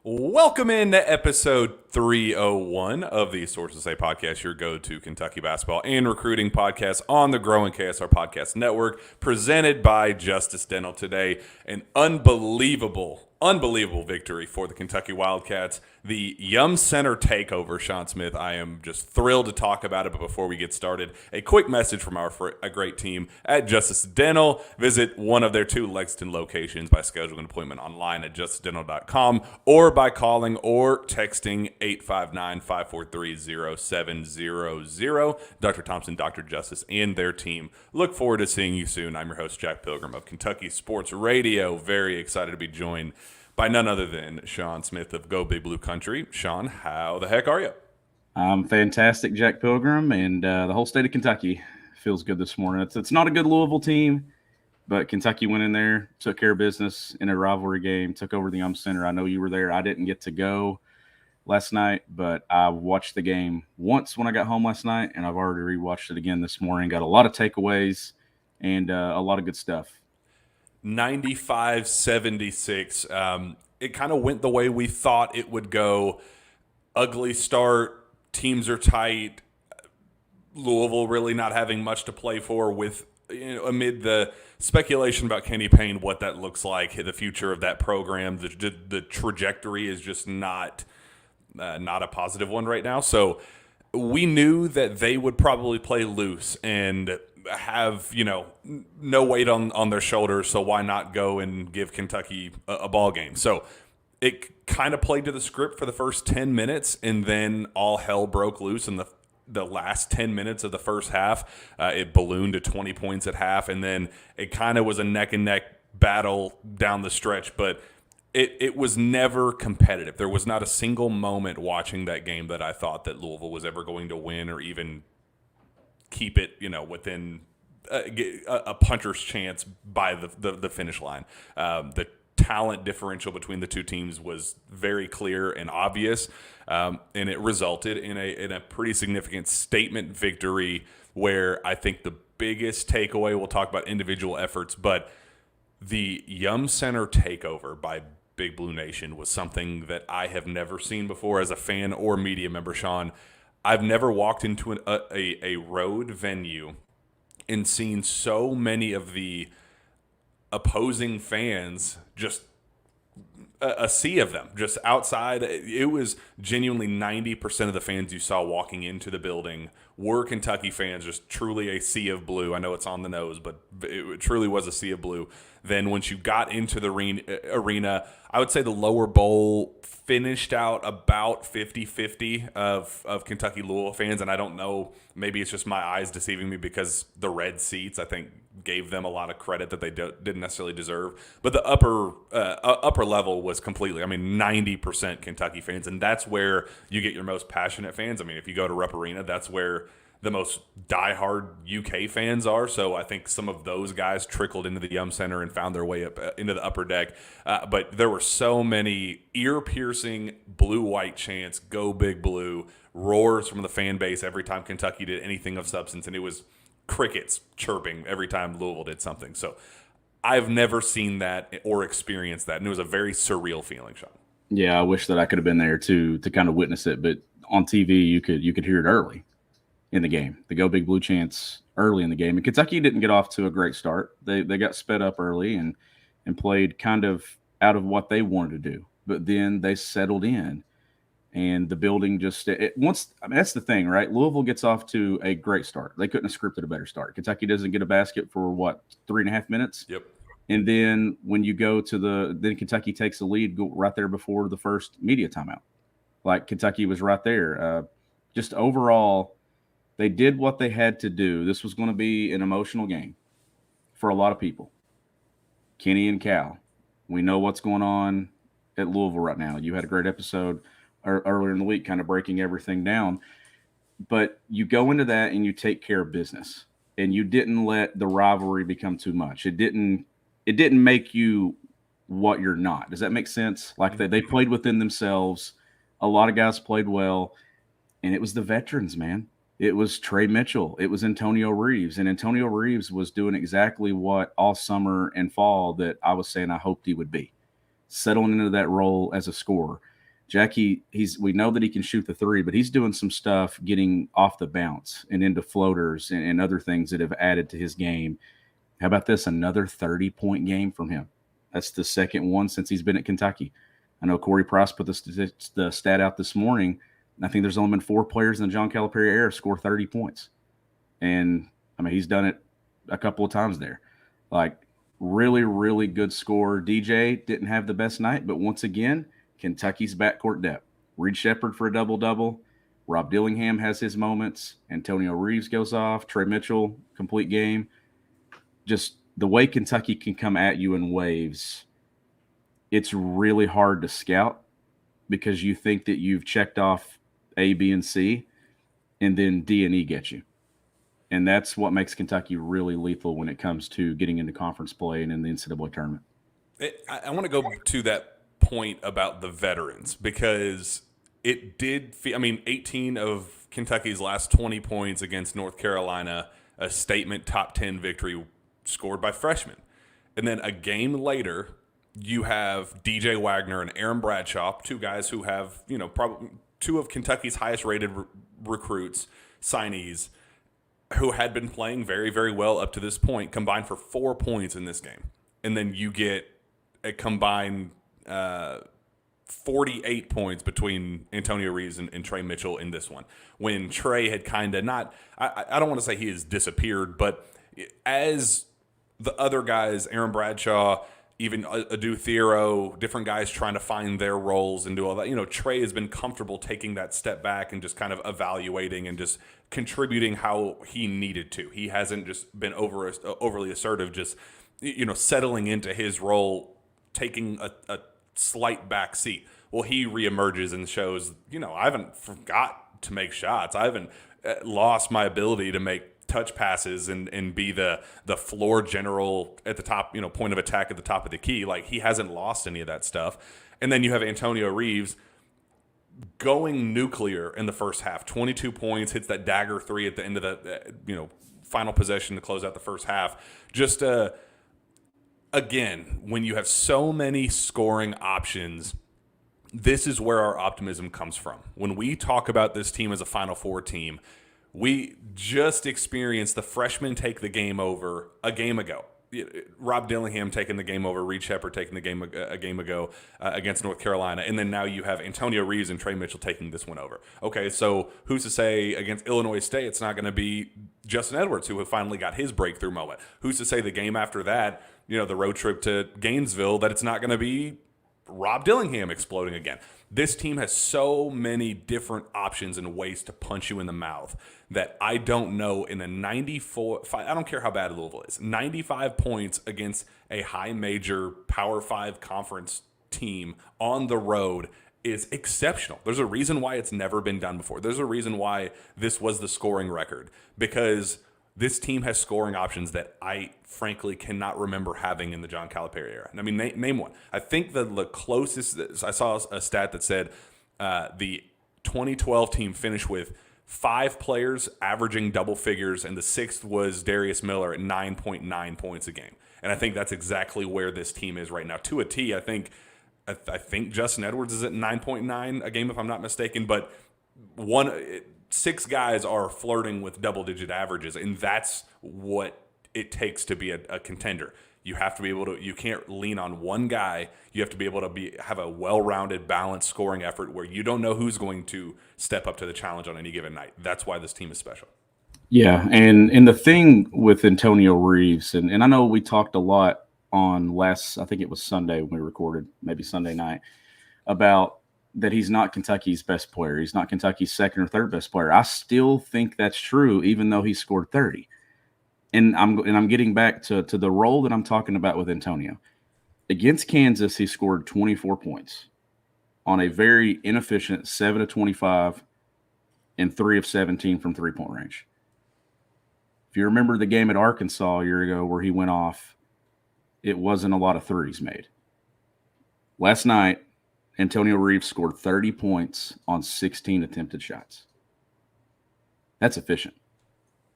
Welcome in to episode 301 of the Sources Say podcast, your go-to Kentucky basketball and recruiting podcast on the growing KSR Podcast Network, presented by Justice Dental. Today, an unbelievable victory for the Kentucky Wildcats. The Yum Center takeover, Sean Smith. I am just thrilled to talk about it, but before we get started, a quick message from a great team at Justice Dental. Visit one of their two Lexington locations by scheduling an appointment online at justicedental.com or by calling or texting 859-543-0700. Dr. Thompson, Dr. Justice, and their team look forward to seeing you soon. I'm your host, Jack Pilgrim of Kentucky Sports Radio. Very excited to be joined by none other than Sean Smith of Go Big Blue Country. Sean, how the heck are you? I'm fantastic, Jack Pilgrim, and the whole state of Kentucky feels good this morning. It's not a good Louisville team, but Kentucky went in there, took care of business in a rivalry game, took over the Yum Center. I know you were there. I didn't get to go last night, but I watched the game once when I got home last night, and I've already rewatched it again this morning. Got a lot of takeaways and a lot of good stuff. 95-76. It kind of went the way we thought it would go. Ugly start. Teams are tight. Louisville really not having much to play for with, amid the speculation about Kenny Payne, what that looks like, the future of that program. The trajectory is just not a positive one right now. So we knew that they would probably play loose and have, no weight on their shoulders, so why not go and give Kentucky a ball game? So it kind of played to the script for the first 10 minutes, and then all hell broke loose in the last 10 minutes of the first half. It ballooned to 20 points at half, and then it kind of was a neck-and-neck battle down the stretch, but it was never competitive. There was not a single moment watching that game that I thought that Louisville was ever going to win or even keep it, within a puncher's chance by the finish line. The talent differential between the two teams was very clear and obvious, and it resulted in a pretty significant statement victory where I think the biggest takeaway, we'll talk about individual efforts, but the Yum Center takeover by Big Blue Nation was something that I have never seen before as a fan or media member, Sean. I've never walked into a road venue and seen so many of the opposing fans, just a sea of them, just outside. It was genuinely 90% of the fans you saw walking into the building were Kentucky fans, just truly a sea of blue. I know it's on the nose, but it truly was a sea of blue. Then once you got into the arena, I would say the lower bowl finished out about 50-50 of Kentucky Louisville fans, and I don't know, maybe it's just my eyes deceiving me because the red seats, I think, gave them a lot of credit that they didn't necessarily deserve. But the upper level was completely, 90% Kentucky fans, and that's where you get your most passionate fans. If you go to Rupp Arena, that's where the most diehard UK fans are. So I think some of those guys trickled into the Yum Center and found their way up into the upper deck. But there were so many ear-piercing blue-white chants, "Go Big Blue," roars from the fan base every time Kentucky did anything of substance, and it was crickets chirping every time Louisville did something. So I've never seen that or experienced that, and it was a very surreal feeling, Sean. Yeah, I wish that I could have been there to kind of witness it, but on TV you could hear it early in the game. The Go Big Blue chants early in the game. And Kentucky didn't get off to a great start. They got sped up early and played kind of out of what they wanted to do. But then they settled in, and the building just that's the thing, right? Louisville gets off to a great start. They couldn't have scripted a better start. Kentucky doesn't get a basket for 3.5 minutes. Yep. And then when you go to then Kentucky takes the lead right there before the first media timeout. Like, Kentucky was right there. Just overall, they did what they had to do. This was going to be an emotional game for a lot of people. Kenny and Cal, we know what's going on at Louisville right now. You had a great episode earlier in the week kind of breaking everything down. But you go into that and you take care of business. And you didn't let the rivalry become too much. It didn't make you what you're not. Does that make sense? Like, they played within themselves. A lot of guys played well. And it was the veterans, man. It was Trey Mitchell. It was Antonio Reeves. And Antonio Reeves was doing exactly what all summer and fall that I was saying I hoped he would be, settling into that role as a scorer. Jackie, we know that he can shoot the three, but he's doing some stuff getting off the bounce and into floaters and other things that have added to his game. How about this? Another 30-point game from him. That's the second one since he's been at Kentucky. I know Corey Price put the stat out this morning. I think there's only been 4 players in the John Calipari era score 30 points. And, I mean, he's done it a couple of times there. Like, really, really good score. DJ didn't have the best night, but once again, Kentucky's backcourt depth. Reed Sheppard for a double-double. Rob Dillingham has his moments. Antonio Reeves goes off. Trey Mitchell, complete game. Just the way Kentucky can come at you in waves, it's really hard to scout because you think that you've checked off A, B, and C, and then D and E get you. And that's what makes Kentucky really lethal when it comes to getting into conference play and in the NCAA tournament. I want to go to that point about the veterans because it did feel, 18 of Kentucky's last 20 points against North Carolina, a statement top 10 victory scored by freshmen. And then a game later, you have DJ Wagner and Aaron Bradshaw, 2 guys who have, probably 2 of Kentucky's highest rated recruits, signees, who had been playing very, very well up to this point, combined for 4 points in this game. And then you get a combined 48 points between Antonio Reeves and Trey Mitchell in this one. When Trey had kind of not, I don't want to say he has disappeared, but as the other guys, Aaron Bradshaw, even Adu Thiero, different guys trying to find their roles and do all that. Trey has been comfortable taking that step back and just kind of evaluating and just contributing how he needed to. He hasn't just been overly assertive, just, settling into his role, taking a slight back seat. Well, he reemerges and shows, I haven't forgot to make shots. I haven't lost my ability to make touch passes and be the floor general at the top, point of attack at the top of the key. Like, he hasn't lost any of that stuff. And then you have Antonio Reeves going nuclear in the first half, 22 points, hits that dagger 3 at the end of the, final possession to close out the first half. Just, again, when you have so many scoring options, this is where our optimism comes from. When we talk about this team as a Final Four team, we just experienced the freshmen take the game over a game ago. Rob Dillingham taking the game over, Reed Sheppard taking the game a game ago against North Carolina, and then now you have Antonio Reeves and Trey Mitchell taking this one over. Okay, so who's to say against Illinois State it's not going to be Justin Edwards who finally got his breakthrough moment? Who's to say the game after that, the road trip to Gainesville, that it's not going to be Rob Dillingham exploding again? This team has so many different options and ways to punch you in the mouth that I don't know in the 94, I don't care how bad Louisville is, 95 points against a high major Power 5 conference team on the road is exceptional. There's a reason why it's never been done before. There's a reason why this was the scoring record, because this team has scoring options that I frankly cannot remember having in the John Calipari era. I mean, name one. I think the closest, I saw a stat that said the 2012 team finished with 5 players averaging double figures, and the 6th was Darius Miller at 9.9 points a game. And I think that's exactly where this team is right now. To a T, I think Justin Edwards is at 9.9 a game, if I'm not mistaken, but 6 guys are flirting with double-digit averages, and that's what it takes to be a contender. You have to be able to. You can't lean on one guy. You have to be able to have a well-rounded, balanced scoring effort where you don't know who's going to step up to the challenge on any given night. That's why this team is special. Yeah, and the thing with Antonio Reeves, and I know we talked a lot on I think it was Sunday when we recorded, maybe Sunday night, about that he's not Kentucky's best player. He's not Kentucky's second or third best player. I still think that's true, even though he scored 30. And I'm getting back to the role that I'm talking about with Antonio. Against Kansas, he scored 24 points on a very inefficient 7 of 25 and 3 of 17 from three-point range. If you remember the game at Arkansas a year ago where he went off, it wasn't a lot of threes made. Last night, Antonio Reeves scored 30 points on 16 attempted shots. That's efficient.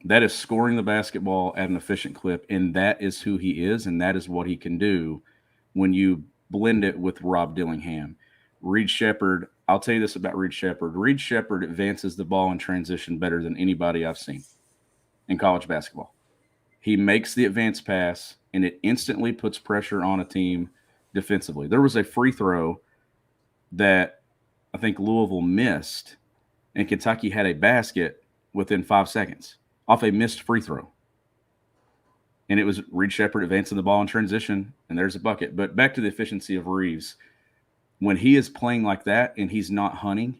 That is scoring the basketball at an efficient clip, and that is who he is, and that is what he can do when you blend it with Rob Dillingham, Reed Shepherd, I'll tell you this about Reed Shepherd. Reed Shepherd advances the ball in transition better than anybody I've seen in college basketball. He makes the advance pass, and it instantly puts pressure on a team defensively. There was a free throw that I think Louisville missed, and Kentucky had a basket within 5 seconds off a missed free throw. And it was Reed Shepherd advancing the ball in transition, and there's a bucket. But back to the efficiency of Reeves. When he is playing like that and he's not hunting,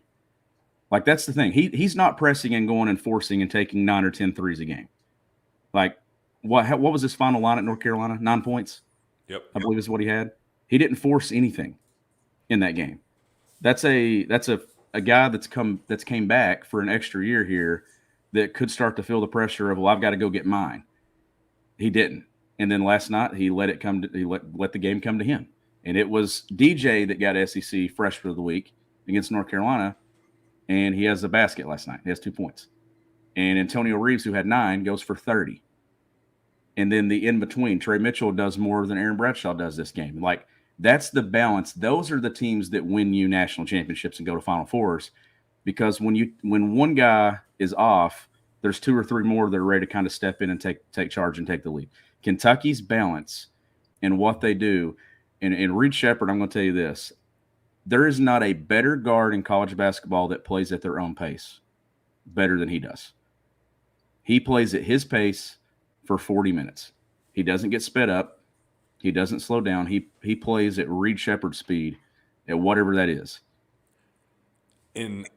like that's the thing. He's not pressing and going and forcing and taking 9 or 10 threes a game. Like, what was his final line at North Carolina? 9 points? Yep. I believe is what he had. He didn't force anything in that game. That's a guy that's came back for an extra year here that could start to feel the pressure of, well, I've got to go get mine. He didn't. And then last night he let the game come to him. And it was DJ that got SEC Freshman of the Week against North Carolina, and he has a basket last night. He has 2 points. And Antonio Reeves, who had 9, goes for 30. And then the in-between, Trey Mitchell does more than Aaron Bradshaw does this game. Like, that's the balance. Those are the teams that win you national championships and go to Final Fours, because when one guy is off, there's 2 or 3 more that are ready to kind of step in and take charge and take the lead. Kentucky's balance and what they do, and Reed Shepherd, I'm going to tell you this. There is not a better guard in college basketball that plays at their own pace better than he does. He plays at his pace for 40 minutes. He doesn't get sped up. He doesn't slow down. He plays at Reed Shepherd speed at whatever that is. And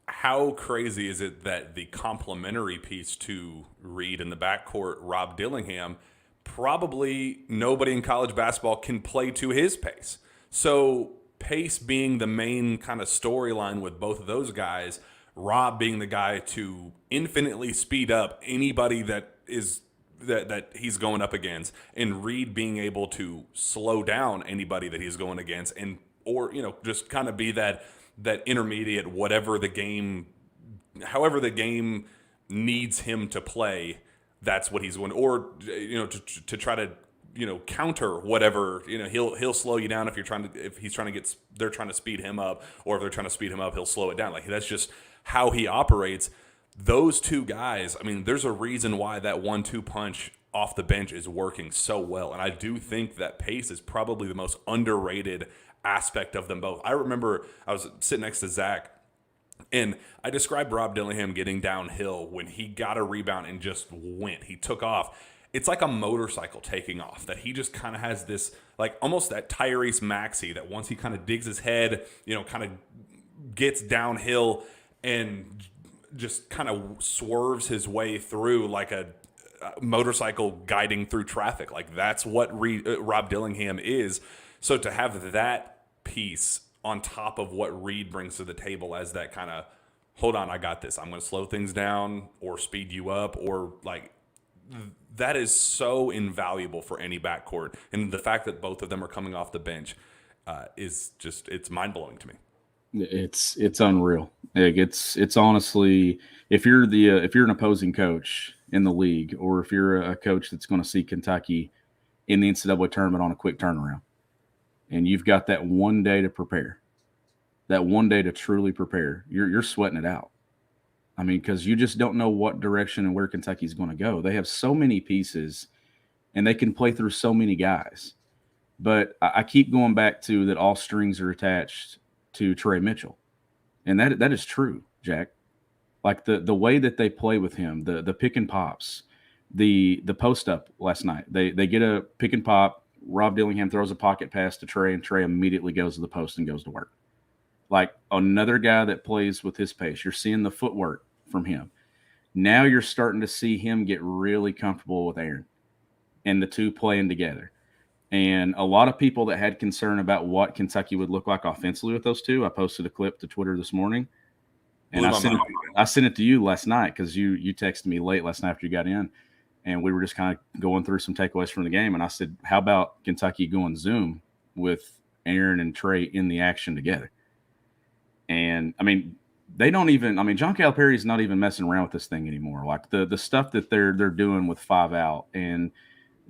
how crazy is it that the complementary piece to Reed in the backcourt, Rob Dillingham, probably nobody in college basketball can play to his pace. So pace being the main kind of storyline with both of those guys, Rob being the guy to infinitely speed up anybody that he's going up against, and Reed being able to slow down anybody that he's going against, and or just kind of be that intermediate, however the game needs him to play. That's what he's going, or to try to counter whatever, he'll slow you down if they're trying to speed him up, or if they're trying to speed him up, he'll slow it down. Like, that's just how he operates. Those two guys, I mean, there's a reason why that 1-2 punch off the bench is working so well, and I do think that pace is probably the most underrated aspect of them both. I remember I was sitting next to Zach, and I described Rob Dillingham getting downhill when he got a rebound and just went. He took off. It's like a motorcycle taking off, that he just kind of has this, like almost that Tyrese Maxey, that once he kind of digs his head, kind of gets downhill and just kind of swerves his way through like a motorcycle guiding through traffic. Like, that's what Rob Dillingham is. So to have that piece on top of what Reed brings to the table as that kind of, hold on, I got this, I'm going to slow things down or speed you up, or like, that is so invaluable for any backcourt. And the fact that both of them are coming off the bench is just, it's mind-blowing to me. It's unreal. Like, it's honestly, if you're an opposing coach in the league, or if you're a coach that's going to see Kentucky in the NCAA tournament on a quick turnaround, and you've got that one day to prepare, that one day to truly prepare, you're sweating it out. I mean, because you just don't know what direction and where Kentucky's going to go. They have so many pieces, and they can play through so many guys. But I keep going back to that all strings are attached to Trey Mitchell. And that is true, Jack. Like the way that they play with him, the pick and pops, the post up last night. They get a pick and pop. Rob Dillingham throws a pocket pass to Trey, and Trey immediately goes to the post and goes to work. Like, another guy that plays with his pace. You're seeing the footwork from him. Now you're starting to see him get really comfortable with Aaron and the two playing together. And a lot of people that had concern about what Kentucky would look like offensively with those two, I posted a clip to Twitter this morning. And I sent it to you last night because you texted me late last night after you got in. And we were just kind of going through some takeaways from the game. And I said, how about Kentucky going Zoom with Aaron and Trey in the action together? And, I mean, John Calipari is not even messing around with this thing anymore. Like, the stuff that they're doing with 5 out and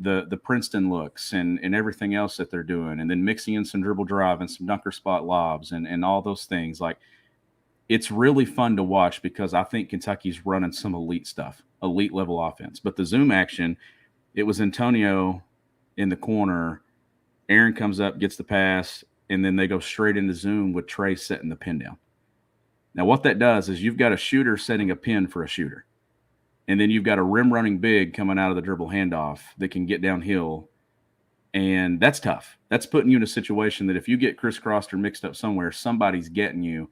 the Princeton looks and everything else that they're doing, and then mixing in some dribble drive and some dunker spot lobs and all those things. Like, it's really fun to watch because I think Kentucky's running some elite stuff, elite level offense. But the zoom action, it was Antonio in the corner. Aaron comes up, gets the pass, and then they go straight into zoom with Trey setting the pin down. Now, what that does is you've got a shooter setting a pin for a shooter. And then you've got a rim running big coming out of the dribble handoff that can get downhill. And that's tough. That's putting you in a situation that if you get crisscrossed or mixed up somewhere, somebody's getting you.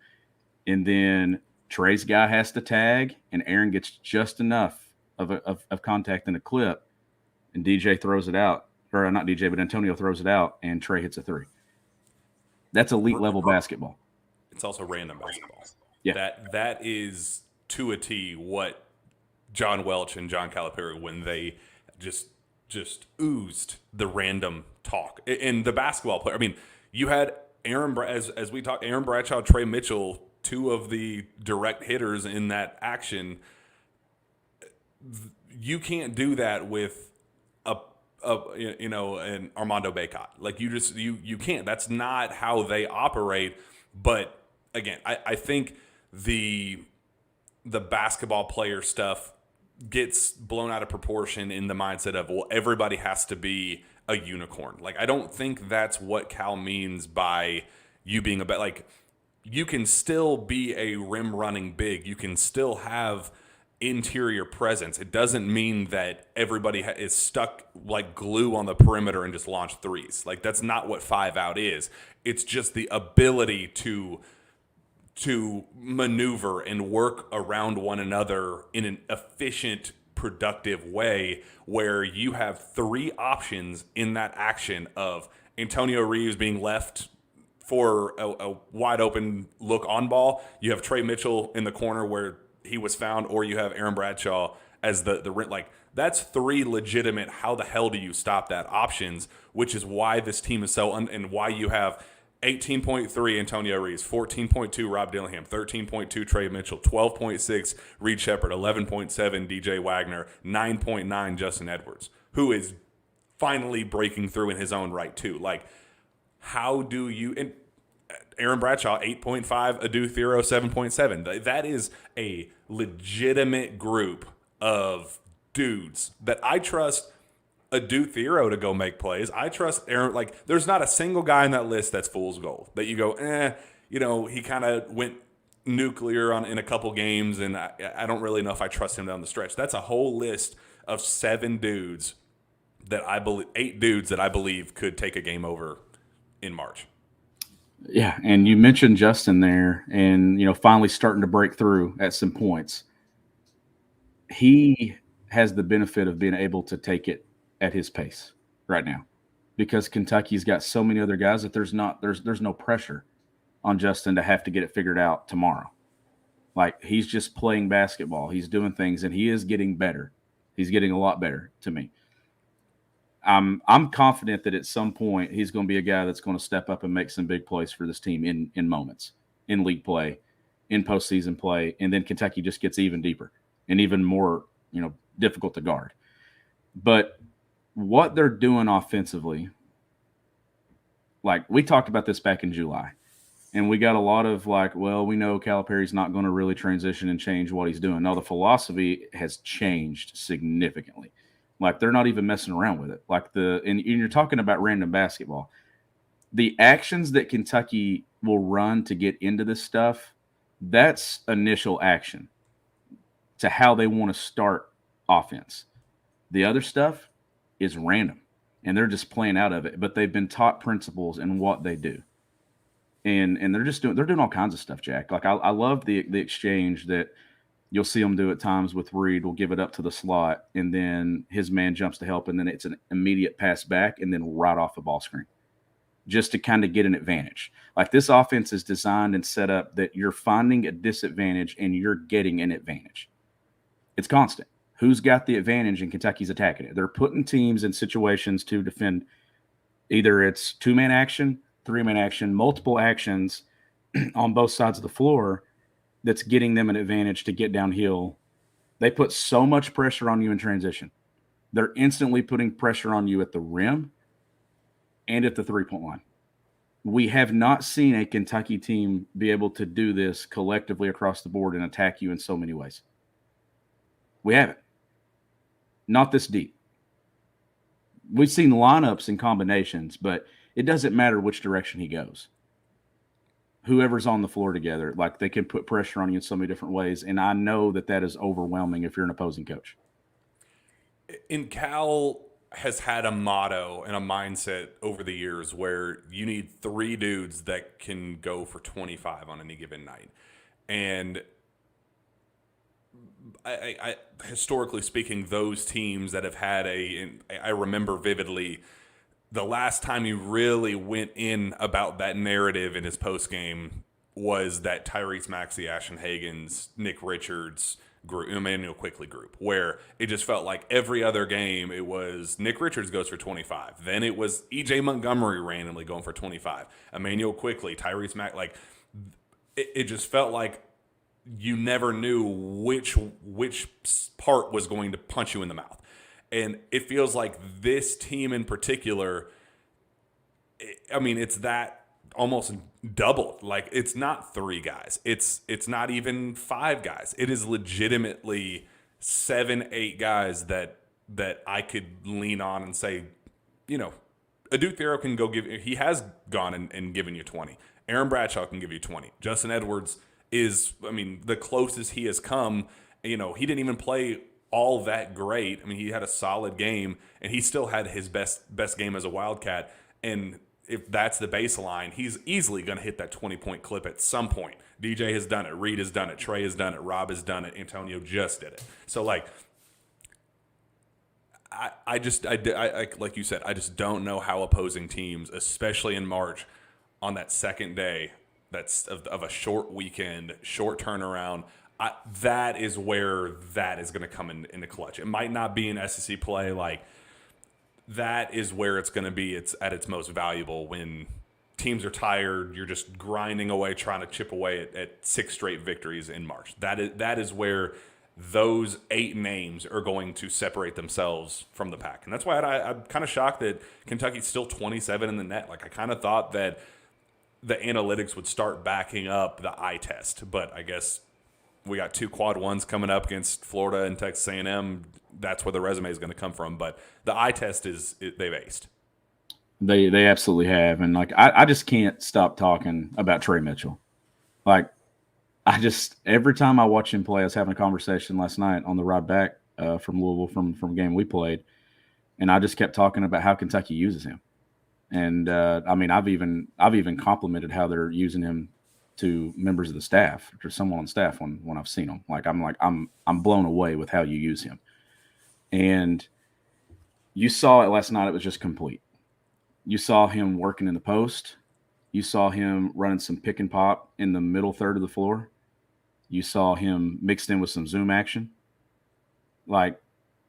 And then Trey's guy has to tag, and Aaron gets just enough of contact in a clip, and DJ throws it out. Or not DJ, but Antonio throws it out, and Trey hits a three. That's elite level basketball. It's also random basketball. Yeah. That is to a T what John Welch and John Calipari, when they just oozed the random talk. And the basketball player, I mean, you had as we talked, Aaron Bradshaw, Trey Mitchell, two of the direct hitters in that action. You can't do that with an Armando Bacot. Like, you can't. That's not how they operate. But again, I think the basketball player stuff gets blown out of proportion in the mindset of, well, everybody has to be a unicorn. Like, I don't think that's what Cal means by you being you can still be a rim running big. You can still have interior presence. It doesn't mean that everybody is stuck like glue on the perimeter and just launch threes. Like, that's not what 5 out is. It's just the ability to maneuver and work around one another in an efficient, productive way, where you have 3 options in that action of Antonio Reeves being left for a wide open look on ball. You have Trey Mitchell in the corner where he was found, or you have Aaron Bradshaw as the like, that's 3 legitimate, how the hell do you stop that options, which is why this team is so and why you have 18.3 Antonio Reeves, 14.2 Rob Dillingham, 13.2 Trey Mitchell, 12.6 Reed Shepard, 11.7 DJ Wagner, 9.9 Justin Edwards, who is finally breaking through in his own right too. Like, how do you – and Aaron Bradshaw, 8.5, Adu Thero, 7.7. That is a legitimate group of dudes that I trust – Adu Thero to go make plays. I trust Aaron. Like, there's not a single guy in that list that's fool's gold that you go, he kind of went nuclear in a couple games, and I don't really know if I trust him down the stretch. That's a whole list of 8 dudes that I believe could take a game over in March. Yeah, and you mentioned Justin there, and finally starting to break through at some points. He has the benefit of being able to take it at his pace right now, because Kentucky's got so many other guys that there's no pressure on Justin to have to get it figured out tomorrow. Like, he's just playing basketball. He's doing things, and he is getting better. He's getting a lot better to me. I'm confident that at some point he's going to be a guy that's going to step up and make some big plays for this team in moments, in league play, in postseason play, and then Kentucky just gets even deeper and even more, difficult to guard. But what they're doing offensively, like, we talked about this back in July, and we got a lot of we know Calipari's not going to really transition and change what he's doing. No, the philosophy has changed significantly. Like, they're not even messing around with it. And you're talking about random basketball. The actions that Kentucky will run to get into this stuff, that's initial action to how they want to start offense. The other stuff is random, and they're just playing out of it, but they've been taught principles in what they do. And they're doing all kinds of stuff, Jack. Like, I love the exchange that you'll see them do at times with Reed. Will give it up to the slot, and then his man jumps to help, and then it's an immediate pass back, and then right off the ball screen, just to kind of get an advantage. Like, this offense is designed and set up that you're finding a disadvantage and you're getting an advantage. It's constant. Who's got the advantage, and Kentucky's attacking it. They're putting teams in situations to defend. Either it's 2-man action, 3-man action, multiple actions on both sides of the floor that's getting them an advantage to get downhill. They put so much pressure on you in transition. They're instantly putting pressure on you at the rim and at the three-point line. We have not seen a Kentucky team be able to do this collectively across the board and attack you in so many ways. We haven't. Not this deep. We've seen lineups and combinations, but it doesn't matter which direction he goes. Whoever's on the floor together, like, they can put pressure on you in so many different ways, and I know that is overwhelming if you're an opposing coach. And Cal has had a motto and a mindset over the years where you need 3 dudes that can go for 25 on any given night. And I historically speaking, those teams that have had I remember vividly the last time he really went in about that narrative in his postgame was that Tyrese Maxey, Ashton Hagans, Nick Richards group, Emmanuel Quickley group, where it just felt like every other game it was Nick Richards goes for 25. Then it was EJ Montgomery randomly going for 25. Emmanuel Quickley, Tyrese Maxey, like it just felt like you never knew which part was going to punch you in the mouth. And it feels like this team in particular, it's that almost doubled. Like, it's not 3 guys. It's not even 5 guys. It is legitimately 7, 8 guys that I could lean on and say, Adou Thiero can go he has gone and given you 20. Aaron Bradshaw can give you 20. Justin Edwards is, the closest he has come. He didn't even play all that great. He had a solid game, and he still had his best game as a Wildcat. And if that's the baseline, he's easily going to hit that 20-point clip at some point. DJ has done it. Reed has done it. Trey has done it. Rob has done it. Antonio just did it. So, like you said, I just don't know how opposing teams, especially in March, on that second day, that's of a short weekend, short turnaround, that is where that is going to come in the clutch. It might not be an SEC play. Like, that is where it's going to be. It's at its most valuable when teams are tired. You're just grinding away, trying to chip away at 6 straight victories in March. That is where those 8 names are going to separate themselves from the pack. And that's why I'm kind of shocked that Kentucky's still 27 in the net. Like, I kind of thought that the analytics would start backing up the eye test, but I guess we got 2 quad ones coming up against Florida and Texas A&M. That's where the resume is going to come from. But the eye test they've aced. They absolutely have. And like, I just can't stop talking about Trey Mitchell. Like, every time I watch him play, I was having a conversation last night on the ride back from Louisville from a game we played. And I just kept talking about how Kentucky uses him. And I've even complimented how they're using him to members of the staff or someone on staff when I've seen him. I'm blown away with how you use him. And you saw it last night. It was just complete. You saw him working in the post. You saw him running some pick and pop in the middle third of the floor. You saw him mixed in with some zoom action. Like,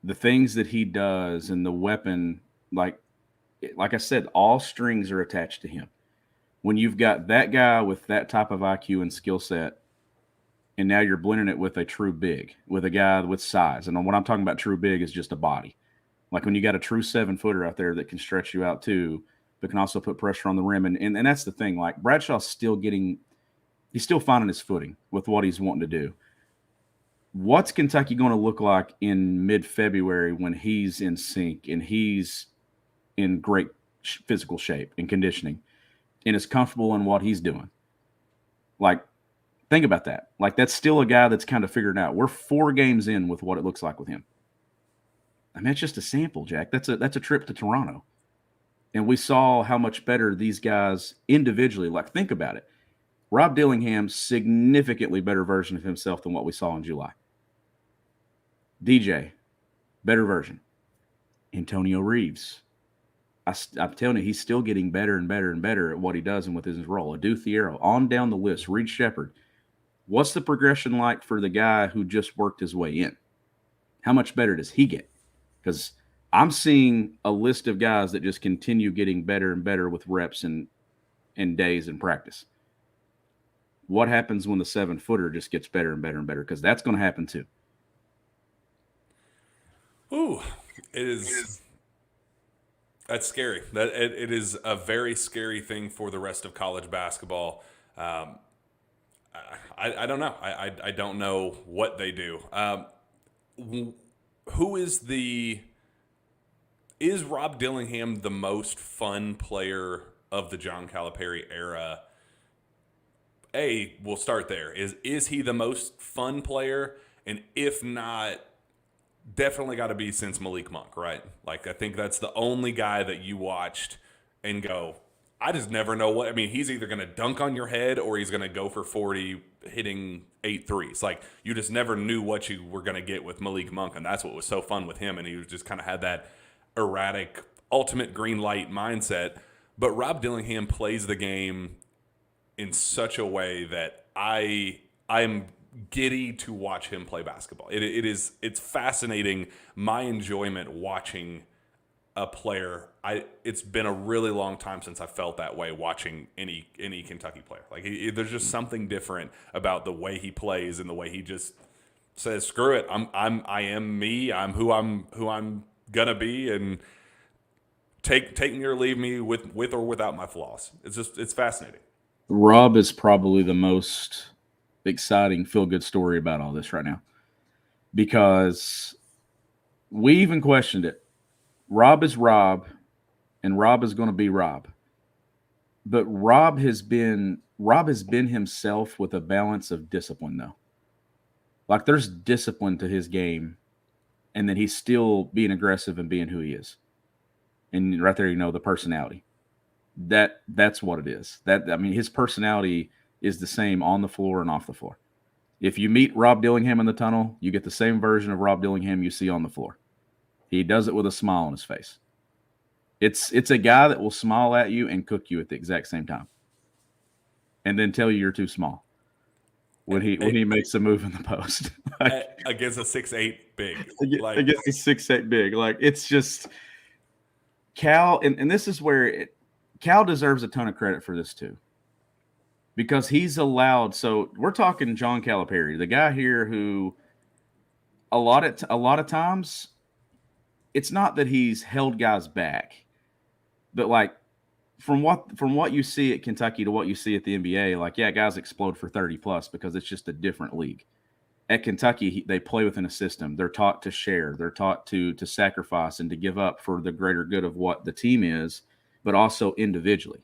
the things that he does and the weapon, like I said, all strings are attached to him. When you've got that guy with that type of IQ and skill set, and now you're blending it with a true big, with a guy with size. And what I'm talking about true big is just a body. Like, when you got a true 7-footer out there that can stretch you out too, but can also put pressure on the rim. And that's the thing. Like, Bradshaw's he's still finding his footing with what he's wanting to do. What's Kentucky going to look like in mid-February when he's in sync and he's in great physical shape and conditioning and is comfortable in what he's doing? Like, think about that. Like, that's still a guy that's kind of figuring out. We're 4 games in with what it looks like with him. It's just a sample, Jack. That's a trip to Toronto. And we saw how much better these guys individually, like, think about it. Rob Dillingham, significantly better version of himself than what we saw in July. DJ, better version. Antonio Reeves, I'm telling you, he's still getting better and better and better at what he does and with his role. Adou Thiero, on down the list. Reed Shepherd. What's the progression like for the guy who just worked his way in? How much better does he get? Because I'm seeing a list of guys that just continue getting better and better with reps and days in practice. What happens when the 7-footer just gets better and better and better? Because that's going to happen too. Ooh, It is. That's scary. It is a very scary thing for the rest of college basketball. I don't know. I don't know what they do. Who is Rob Dillingham the most fun player of the John Calipari era? We'll start there. Is he the most fun player? And if not, definitely got to be since Malik Monk, right? Like, I think that's the only guy that you watched and go, I just never know what. I mean, he's either going to dunk on your head or he's going to go for 40, hitting 8 threes. Like, you just never knew what you were going to get with Malik Monk, and that's what was so fun with him. And he was just kind of had that erratic, ultimate green light mindset. But Rob Dillingham plays the game in such a way that I'm giddy to watch him play basketball. It's fascinating. My enjoyment watching a player. It's been a really long time since I felt that way watching any Kentucky player. Like, there's just something different about the way he plays and the way he just says, "Screw it, I am me. I'm who I'm gonna be, and take me or leave me with or without my flaws." It's fascinating. Rob is probably the most exciting feel-good story about all this right now, because we even questioned it. Rob is Rob, and Rob is going to be Rob. But Rob has been himself with a balance of discipline, though. Like, there's discipline to his game, and then he's still being aggressive and being who he is. And right there, the personality. That's what it is. His personality is the same on the floor and off the floor. If you meet Rob Dillingham in the tunnel, you get the same version of Rob Dillingham you see on the floor. He does it with a smile on his face. It's a guy that will smile at you and cook you at the exact same time, and then tell you you're too small when he makes a move in the post against a 6'8" big, against a 6'8" big. Like, it's just Cal, and this is where Cal deserves a ton of credit for this too, because he's allowed. So we're talking John Calipari, the guy here who a lot of times it's not that he's held guys back, but like from what you see at Kentucky to what you see at the NBA, like, yeah, guys explode for 30 plus because it's just a different league. At Kentucky, they play within a system. They're taught to share. They're taught to sacrifice and to give up for the greater good of what the team is, but also individually.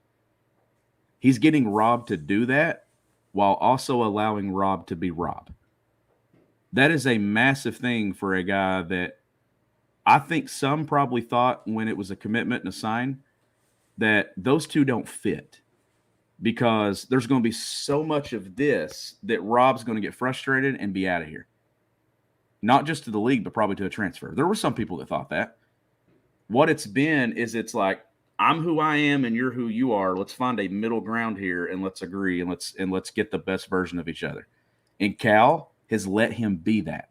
He's getting Rob to do that while also allowing Rob to be Rob. That is a massive thing for a guy that I think some probably thought when it was a commitment and a sign that those two don't fit, because there's going to be so much of this that Rob's going to get frustrated and be out of here. Not just to the league, but probably to a transfer. There were some people that thought that. What it's been is it's like, I'm who I am and you're who you are. Let's find a middle ground here and let's agree and let's get the best version of each other. And Cal has let him be that,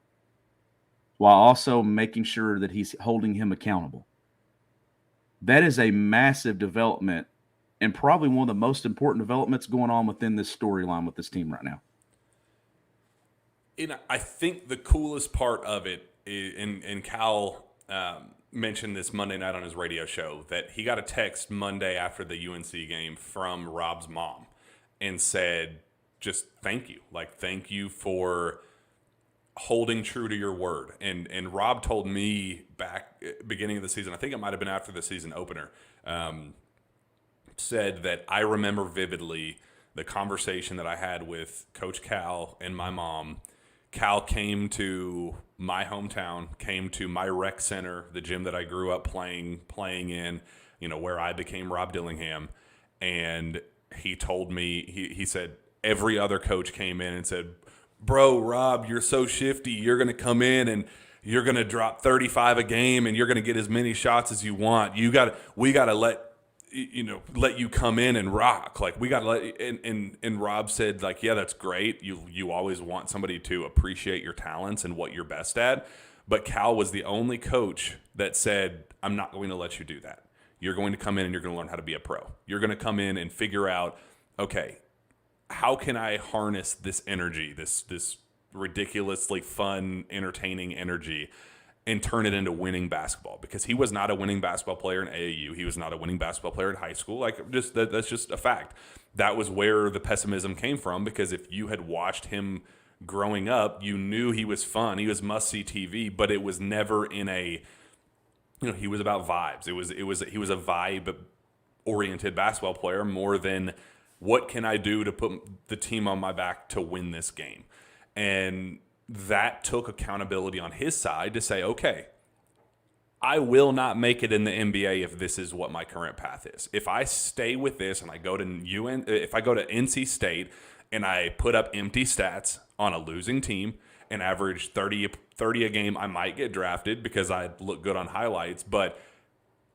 while also making sure that he's holding him accountable. That is a massive development, and probably one of the most important developments going on within this storyline with this team right now. And I think the coolest part of it is, and Cal mentioned this Monday night on his radio show, that he got a text Monday after the UNC game from Rob's mom and said, just thank you. Like, thank you for holding true to your word. And Rob told me back at beginning of the season, I think it might have been after the season opener, said that I remember vividly the conversation that I had with Coach Cal and my mom. Cal came to my hometown, came to my rec center, the gym that I grew up playing in, where I became Rob Dillingham. And he told me, he said, every other coach came in and said, bro, Rob, you're so shifty. You're going to come in and you're going to drop 35 a game and you're going to get as many shots as you want. We got to let you come in and rock. Like, we got to let, and Rob said, like, yeah, that's great. You always want somebody to appreciate your talents and what you're best at. But Cal was the only coach that said, I'm not going to let you do that. You're going to come in and you're going to learn how to be a pro. You're going to come in and figure out, okay, how can I harness this energy, this ridiculously fun, entertaining energy, and turn it into winning basketball, because he was not a winning basketball player in AAU. He was not a winning basketball player in high school. Like, that's just a fact. That was where the pessimism came from, because if you had watched him growing up, you knew he was fun. He was must-see TV, but it was never in a, he was about vibes. He was a vibe-oriented basketball player more than what can I do to put the team on my back to win this game. And that took accountability on his side to say, okay, I will not make it in the NBA if this is what my current path is. If I stay with this and I go to if I go to NC State and I put up empty stats on a losing team and average 30 a game, I might get drafted because I look good on highlights, but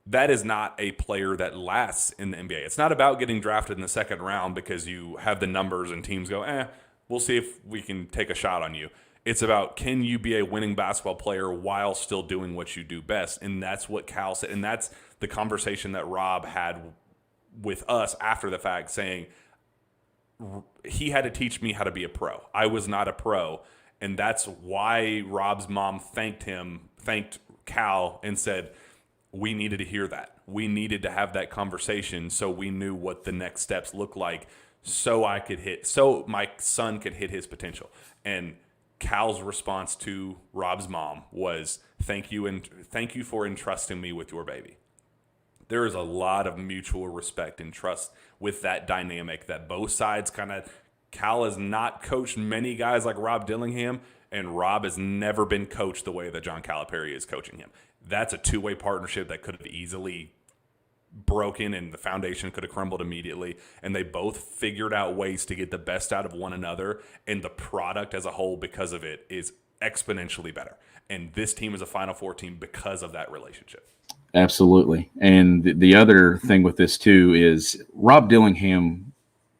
that is not a player that lasts in the NBA. It's not about getting drafted in the second round because you have the numbers and teams go, we'll see if we can take a shot on you. It's about, can you be a winning basketball player while still doing what you do best? And that's what Cal said. And that's the conversation that Rob had with us after the fact, saying he had to teach me how to be a pro. I was not a pro. And that's why Rob's mom thanked Cal and said, we needed to hear that. We needed to have that conversation so we knew what the next steps looked like, so my son could hit his potential. And Cal's response to Rob's mom was, thank you for entrusting me with your baby. There is a lot of mutual respect and trust with that dynamic, that both sides Cal has not coached many guys like Rob Dillingham, and Rob has never been coached the way that John Calipari is coaching him. That's a two-way partnership that could have easily broken and the foundation could have crumbled immediately, and they both figured out ways to get the best out of one another, and the product as a whole because of it is exponentially better. And this team is a Final Four team because of that relationship. Absolutely. And the other thing with this too is Rob Dillingham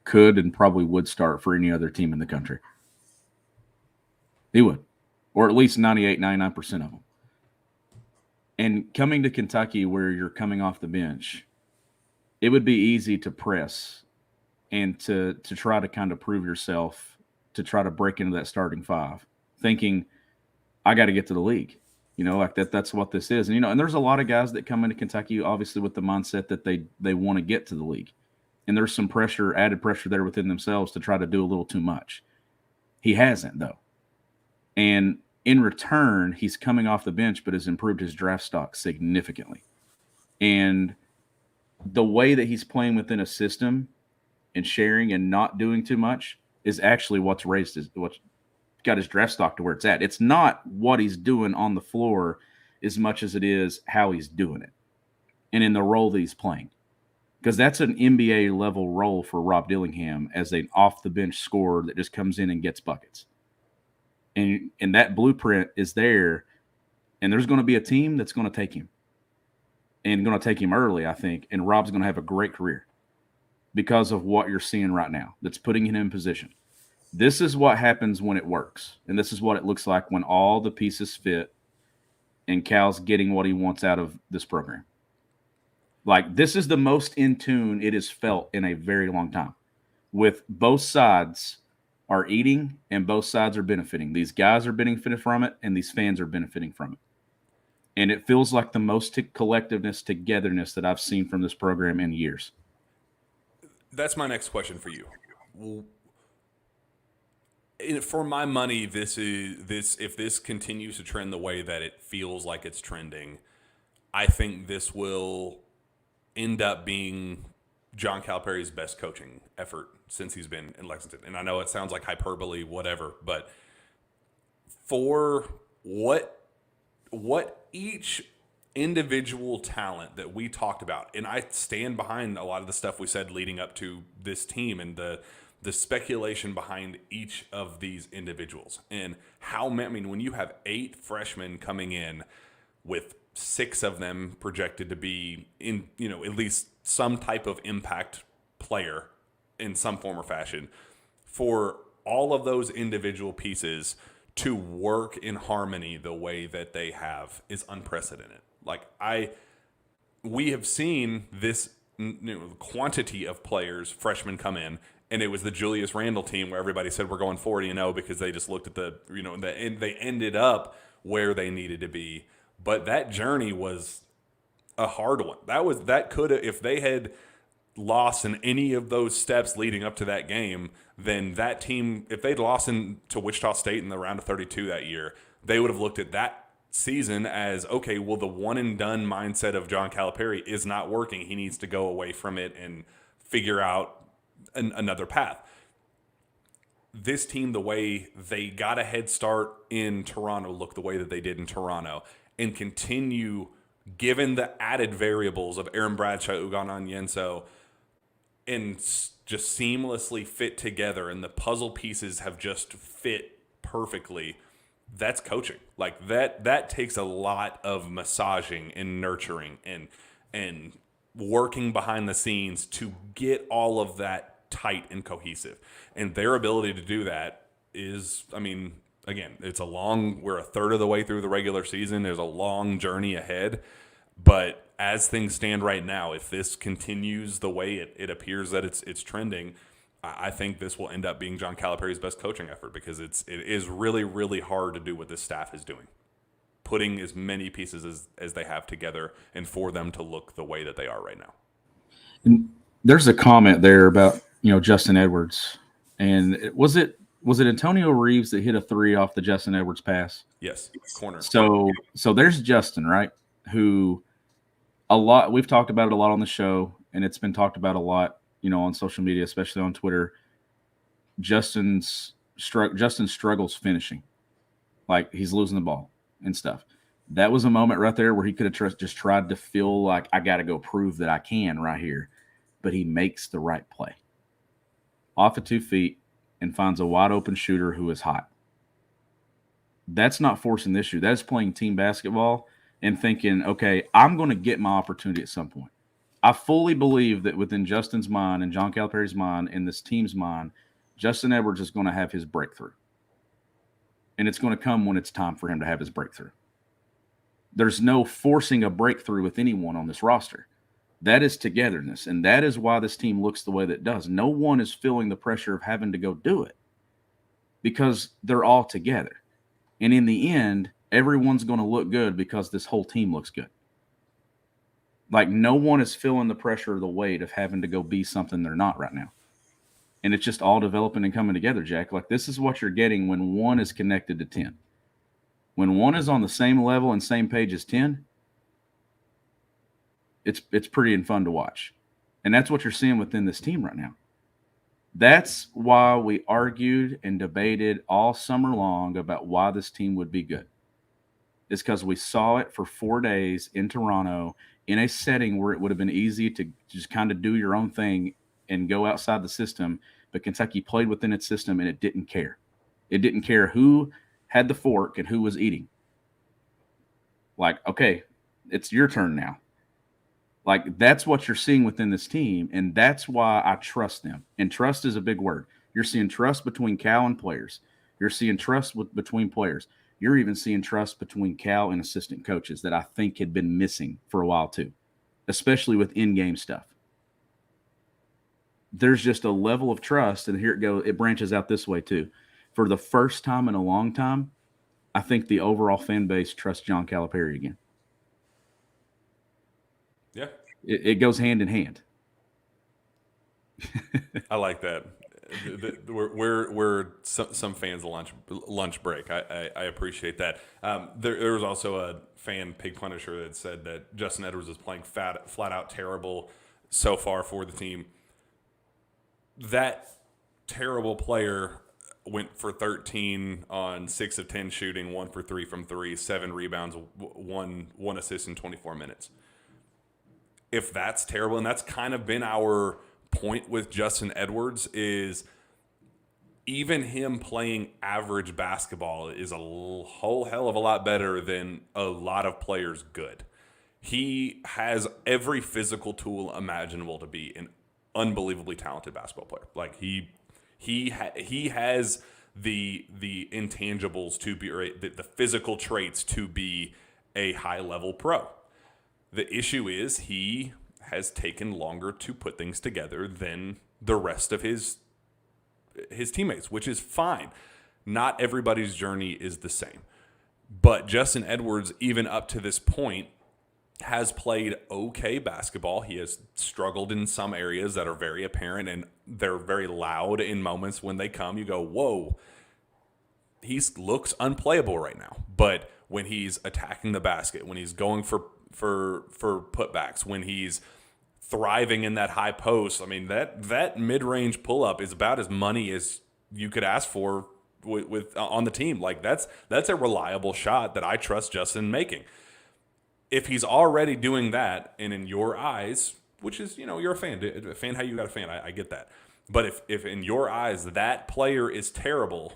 could and probably would start for any other team in the country. He would, or at least 98, 99% of them. And coming to Kentucky where you're coming off the bench, it would be easy to press and to try to kind of prove yourself, to try to break into that starting five, thinking, I got to get to the league. Like that's what this is. And, and there's a lot of guys that come into Kentucky, obviously, with the mindset that they want to get to the league. And there's some added pressure there within themselves to try to do a little too much. He hasn't, though. And in return, he's coming off the bench, but has improved his draft stock significantly. And the way that he's playing within a system and sharing and not doing too much is actually what's got his draft stock to where it's at. It's not what he's doing on the floor as much as it is how he's doing it and in the role that he's playing. Because that's an NBA level role for Rob Dillingham as an off the bench scorer that just comes in and gets buckets. And that blueprint is there, and there's going to be a team that's going to take him and going to take him early, I think. And Rob's going to have a great career because of what you're seeing right now that's putting him in position. This is what happens when it works. And this is what it looks like when all the pieces fit and Cal's getting what he wants out of this program. Like, this is the most in tune it has felt in a very long time, with both sides are eating and both sides are benefiting. These guys are benefiting from it, and these fans are benefiting from it. And it feels like the most collectiveness, togetherness that I've seen from this program in years. That's my next question for you. For my money, if this continues to trend the way that it feels like it's trending, I think this will end up being John Calipari's best coaching effort since he's been in Lexington. And I know it sounds like hyperbole, whatever, but for what each individual talent that we talked about, and I stand behind a lot of the stuff we said leading up to this team and the speculation behind each of these individuals, and when you have 8 freshmen coming in with 6 of them projected to be in, at least some type of impact player in some form or fashion, for all of those individual pieces to work in harmony the way that they have is unprecedented. Like, we have seen this quantity of freshmen come in, and it was the Julius Randle team where everybody said we're going 40-0 because they just looked at and they ended up where they needed to be. But that journey was a hard one. That could have, if they had lost in any of those steps leading up to that game, then that team, if they'd lost to Wichita State in the round of 32 that year, they would have looked at that season as, okay, well, the one and done mindset of John Calipari is not working. He needs to go away from it and figure out another path. This team, the way they got a head start in Toronto, looked the way that they did in Toronto, and continue, given the added variables of Aaron Bradshaw, Ugon Onyenso, and just seamlessly fit together, and the puzzle pieces have just fit perfectly. That's coaching. Like that takes a lot of massaging and nurturing and working behind the scenes to get all of that tight and cohesive. And their ability to do that is, I mean, again, we're a third of the way through the regular season. There's a long journey ahead. But as things stand right now, if this continues the way it appears that it's trending, I think this will end up being John Calipari's best coaching effort, because it is really, really hard to do what this staff is doing, putting as many pieces as they have together and for them to look the way that they are right now. And there's a comment there about, Justin Edwards, and was it Antonio Reeves that hit a three off the Justin Edwards pass? Yes, corner. So there's Justin, right? Who we've talked about it a lot on the show, and it's been talked about a lot, on social media, especially on Twitter. Justin struggles finishing, like he's losing the ball and stuff. That was a moment right there where he could have just tried to feel like, I got to go prove that I can right here, but he makes the right play off of 2 feet and finds a wide open shooter who is hot. That's not forcing the issue. That is playing team basketball and thinking, okay, I'm going to get my opportunity at some point. I fully believe that within Justin's mind and John Calipari's mind and this team's mind, Justin Edwards is going to have his breakthrough. And it's going to come when it's time for him to have his breakthrough. There's no forcing a breakthrough with anyone on this roster. That is togetherness, and that is why this team looks the way that it does. No one is feeling the pressure of having to go do it because they're all together. And in the end, everyone's going to look good because this whole team looks good. Like, no one is feeling the pressure or the weight of having to go be something they're not right now. And it's just all developing and coming together, Jack. Like, this is what you're getting when one is connected to 10. When one is on the same level and same page as 10, it's pretty and fun to watch. And that's what you're seeing within this team right now. That's why we argued and debated all summer long about why this team would be good. It's because we saw it for 4 days in Toronto in a setting where it would have been easy to just kind of do your own thing and go outside the system. But Kentucky played within its system, and it didn't care. It didn't care who had the fork and who was eating. Like, okay, it's your turn now. Like, that's what you're seeing within this team, and that's why I trust them. And trust is a big word. You're seeing trust between Cal and players. You're seeing trust between players. You're even seeing trust between Cal and assistant coaches that I think had been missing for a while too, especially with in-game stuff. There's just a level of trust, and here it goes. It branches out this way too. For the first time in a long time, I think the overall fan base trusts John Calipari again. Yeah. It goes hand in hand. I like that. We're some fans lunch break. I appreciate that. There was also a fan, Pig Punisher, that said that Justin Edwards is playing flat out terrible so far for the team. That terrible player went for 13 on 6 of 10 shooting, 1 for 3 from 3, 7 rebounds, one assist in 24 minutes. If that's terrible, and that's kind of been our point with Justin Edwards, is even him playing average basketball is a whole hell of a lot better than a lot of players good. He has every physical tool imaginable to be an unbelievably talented basketball player. Like he has the intangibles to be, or the physical traits to be a high level pro. The issue is he has taken longer to put things together than the rest of his teammates, which is fine. Not everybody's journey is the same. But Justin Edwards, even up to this point, has played okay basketball. He has struggled in some areas that are very apparent, and they're very loud in moments when they come. You go, whoa, he looks unplayable right now. But when he's attacking the basket, when he's going for putbacks, when he's thriving in that high post, I mean, that mid-range pull-up is about as money as you could ask for with on the team. Like, that's a reliable shot that I trust Justin making. If he's already doing that, and in your eyes, which is, you're a fan how you got a fan, I get that. But if in your eyes that player is terrible,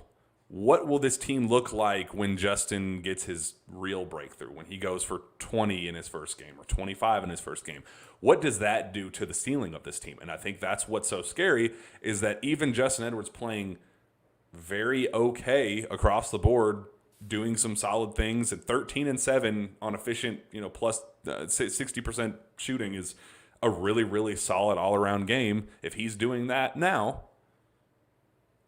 what will this team look like when Justin gets his real breakthrough, when he goes for 20 in his first game or 25 in his first game? What does that do to the ceiling of this team? And I think that's what's so scary, is that even Justin Edwards playing very okay across the board, doing some solid things at 13-7 on efficient, plus 60% shooting is a really, really solid all-around game. If he's doing that now,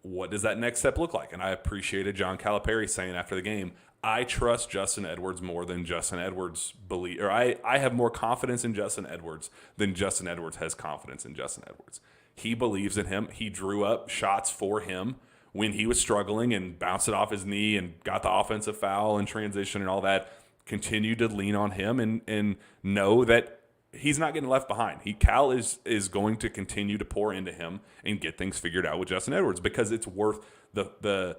what does that next step look like? And I appreciated John Calipari saying after the game, I trust Justin Edwards more than Justin Edwards believe, or I have more confidence in Justin Edwards than Justin Edwards has confidence in Justin Edwards. He believes in him. He drew up shots for him when he was struggling and bounced it off his knee and got the offensive foul and transition and all that. Continued to lean on him and know that he's not getting left behind. Cal is going to continue to pour into him and get things figured out with Justin Edwards, because it's worth the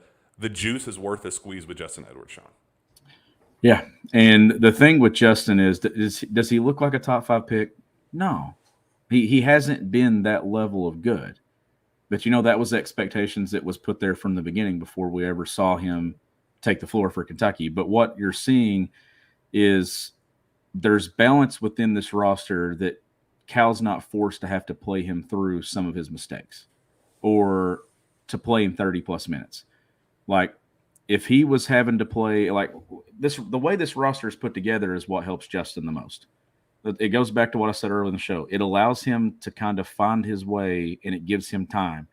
juice is worth the squeeze with Justin Edwards, Sean. Yeah, and the thing with Justin is does he look like a top 5 pick? No, he hasn't been that level of good. But, that was expectations that was put there from the beginning before we ever saw him take the floor for Kentucky. But what you're seeing is there's balance within this roster that Cal's not forced to have to play him through some of his mistakes or to play him 30-plus minutes. Like, if he was having to play like this, the way this roster is put together is what helps Justin the most. It goes back to what I said earlier in the show. It allows him to kind of find his way, and it gives him time.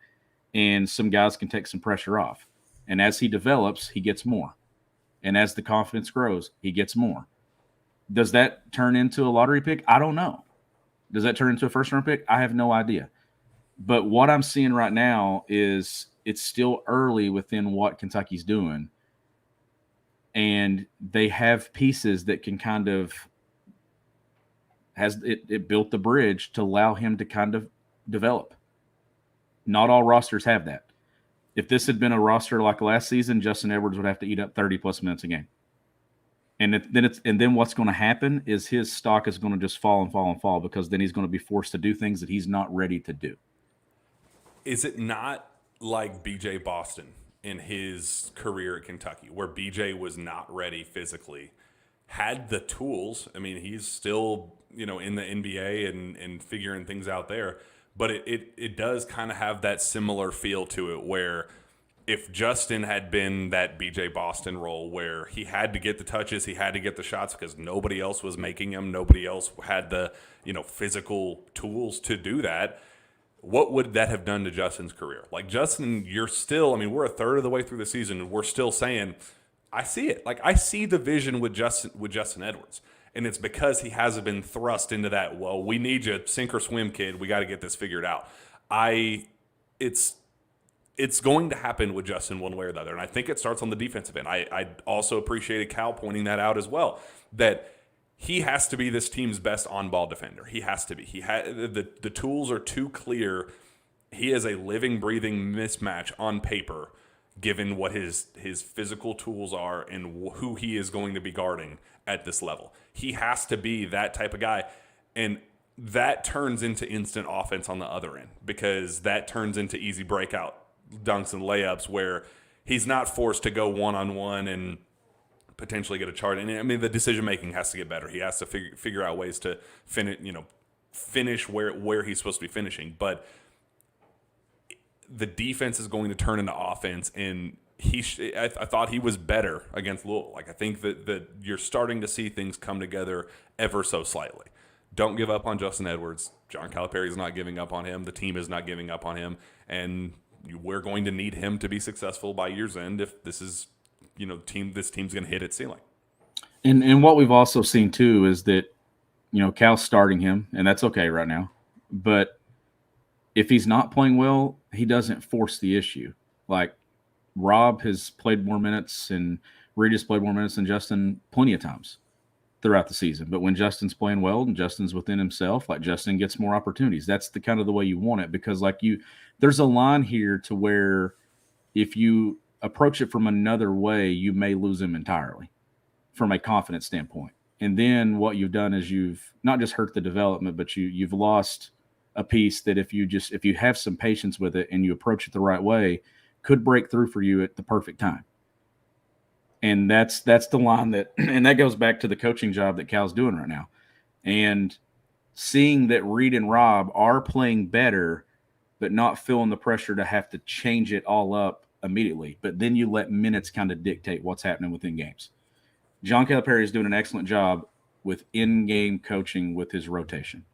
And some guys can take some pressure off. And as he develops, he gets more. And as the confidence grows, he gets more. Does that turn into a lottery pick? I don't know. Does that turn into a first-round pick? I have no idea. But what I'm seeing right now is it's still early within what Kentucky's doing. And they have pieces that can kind of – it built the bridge to allow him to kind of develop. Not all rosters have that. If this had been a roster like last season, Justin Edwards would have to eat up 30-plus minutes a game. And then what's going to happen is his stock is going to just fall and fall and fall, because then he's going to be forced to do things that he's not ready to do. Is it not like B.J. Boston in his career at Kentucky, where B.J. was not ready physically, had the tools? I mean, he's still in the NBA and figuring things out there. But it does kind of have that similar feel to it, where if Justin had been that B.J. Boston role where he had to get the touches, he had to get the shots because nobody else was making them, nobody else had the physical tools to do that, what would that have done to Justin's career? Like, Justin, you're still, we're a third of the way through the season, and we're still saying, I see it. Like, I see the vision with Justin Edwards. And it's because he hasn't been thrust into that, well, we need you, sink or swim, kid. We got to get this figured out. It's going to happen with Justin one way or the other. And I think it starts on the defensive end. I also appreciated Cal pointing that out as well, that he has to be this team's best on-ball defender. He has to be. The tools are too clear. He is a living, breathing mismatch on paper, given what his physical tools are and who he is going to be guarding at this level. He has to be that type of guy. And that turns into instant offense on the other end, because that turns into easy breakout dunks and layups where he's not forced to go one-on-one and potentially get a chart. And the decision-making has to get better. He has to figure out ways to finish where he's supposed to be finishing. But the defense is going to turn into offense, and I thought he was better against Louisville. Like, I think that you're starting to see things come together ever so slightly. Don't give up on Justin Edwards. John Calipari is not giving up on him. The team is not giving up on him. And we're going to need him to be successful by year's end if this is this team's going to hit its ceiling. And what we've also seen too is that, Cal's starting him, and that's okay right now. But if he's not playing well, he doesn't force the issue. Like Rob has played more minutes and Reed has played more minutes than Justin plenty of times throughout the season. But when Justin's playing well and Justin's within himself, like Justin gets more opportunities. That's the kind of the way you want it, because there's a line here to where if you approach it from another way, you may lose him entirely from a confidence standpoint. And then what you've done is you've not just hurt the development, but you've lost a piece that if you have some patience with it and you approach it the right way, could break through for you at the perfect time. And that's the line and that goes back to the coaching job that Cal's doing right now. And seeing that Reed and Rob are playing better, but not feeling the pressure to have to change it all up immediately. But then you let minutes kind of dictate what's happening within games. John Calipari is doing an excellent job with in-game coaching with his rotation.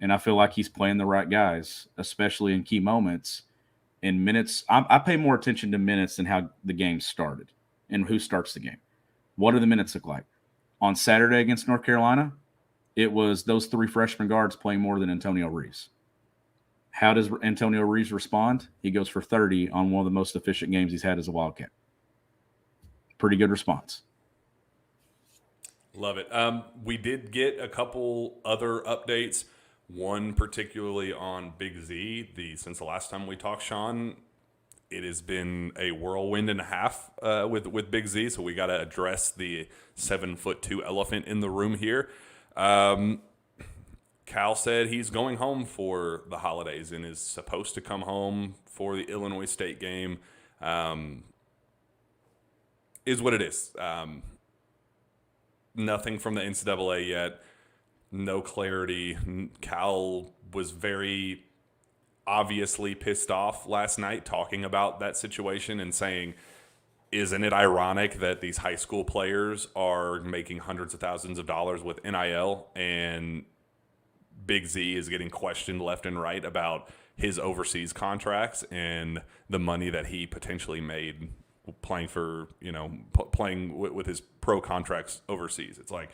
And I feel like he's playing the right guys, especially in key moments. In minutes, I pay more attention to minutes than how the game started and who starts the game. What do the minutes look like? On Saturday against North Carolina, it was those three freshman guards playing more than Antonio Reeves. How does Antonio Reeves respond? He goes for 30 on one of the most efficient games he's had as a Wildcat. Pretty good response. Love it. We did get a couple other updates, one particularly on Big Z. Since the last time we talked, Sean, it has been a whirlwind and a half with Big Z, so we got to address the 7'2" elephant in the room here. Cal said he's going home for the holidays and is supposed to come home for the Illinois State game. Is what it is. Nothing from the NCAA yet. No clarity. Cal was very obviously pissed off last night talking about that situation and saying, isn't it ironic that these high school players are making hundreds of thousands of dollars with NIL and Big Z is getting questioned left and right about his overseas contracts and the money that he potentially made playing for, playing with his pro contracts overseas. It's like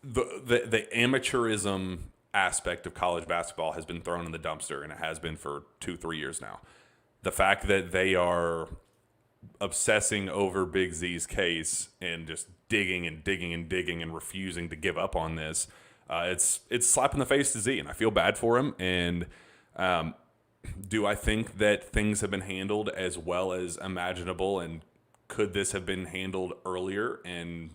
the amateurism aspect of college basketball has been thrown in the dumpster, and it has been for 2-3 years now. The fact that they are obsessing over Big Z's case and just digging and digging and digging and refusing to give up on this, it's slap in the face to Z, and I feel bad for him. And do I think that things have been handled as well as imaginable, and could this have been handled earlier and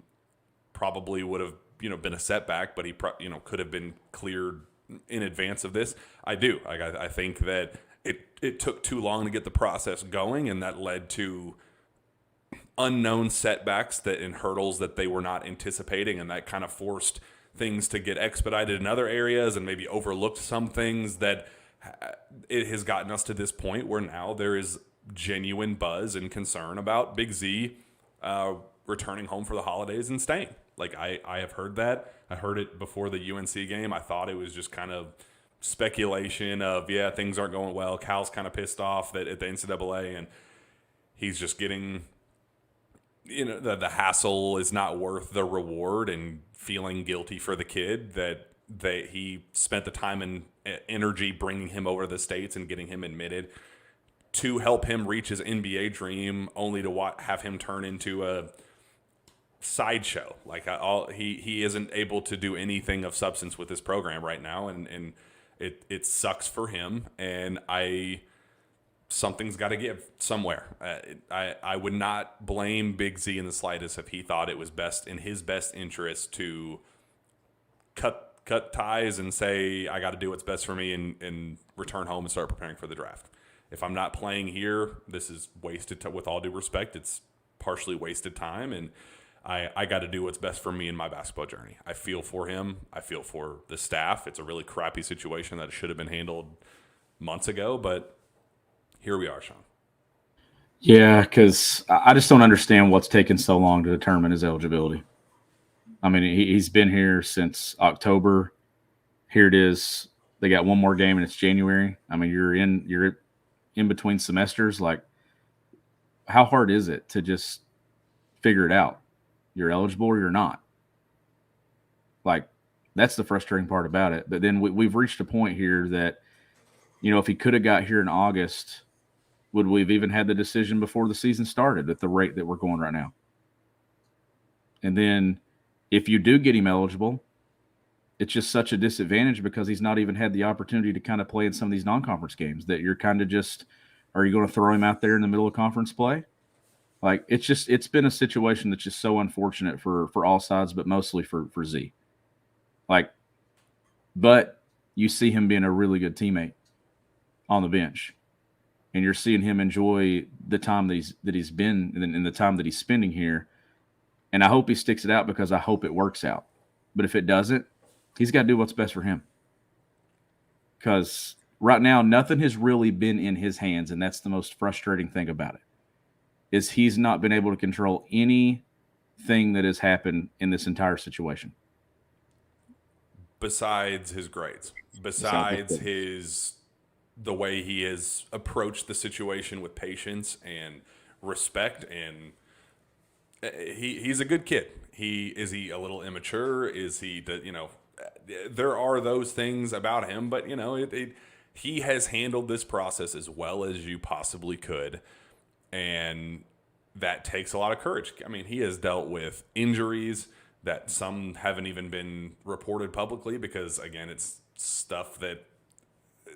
probably would have been a setback, but he could have been cleared in advance of this? I do. I think that it took too long to get the process going, and that led to unknown setbacks and hurdles that they were not anticipating, and that kind of forced things to get expedited in other areas and maybe overlooked some things that it has gotten us to this point where now there is genuine buzz and concern about Big Z returning home for the holidays and staying. Like I have heard that. I heard it before the UNC game. I thought it was just kind of speculation of, things aren't going well. Cal's kind of pissed off that at the NCAA, and he's just getting, the hassle is not worth the reward, and feeling guilty for the kid that he spent the time and energy bringing him over to the States and getting him admitted to help him reach his NBA dream, only to have him turn into a sideshow. Like he isn't able to do anything of substance with this program right now, and it sucks for him. And something's got to give somewhere. I would not blame Big Z in the slightest if he thought it was in his best interest to cut ties and say, I got to do what's best for me and return home and start preparing for the draft. If I'm not playing here, this is wasted. With all due respect, it's partially wasted time, and I got to do what's best for me in my basketball journey. I feel for him. I feel for the staff. It's a really crappy situation that should have been handled months ago, but here we are, Sean. Yeah, because I just don't understand what's taken so long to determine his eligibility. I mean, he's been here since October. Here it is. They got one more game, and it's January. I mean, you're in between semesters. Like, how hard is it to just figure it out? You're eligible or you're not. Like, that's the frustrating part about it. But then we've reached a point here that, if he could have got here in August, would we have even had the decision before the season started at the rate that we're going right now? And then if you do get him eligible, it's just such a disadvantage because he's not even had the opportunity to kind of play in some of these non-conference games that you're kind of just, are you going to throw him out there in the middle of conference play? Like, it's been a situation that's just so unfortunate for all sides, but mostly for Z. Like, but you see him being a really good teammate on the bench, and you're seeing him enjoy the time that he's been and the time that he's spending here. And I hope he sticks it out because I hope it works out. But if it doesn't, he's got to do what's best for him. Because right now, nothing has really been in his hands, and that's the most frustrating thing about it, is he's not been able to control anything that has happened in this entire situation. Besides his grades, besides the way he has approached the situation with patience and respect, and he's a good kid. Is he a little immature? Is he there are those things about him, but he has handled this process as well as you possibly could, and that takes a lot of courage. I mean, he has dealt with injuries that some haven't even been reported publicly because, again, it's stuff that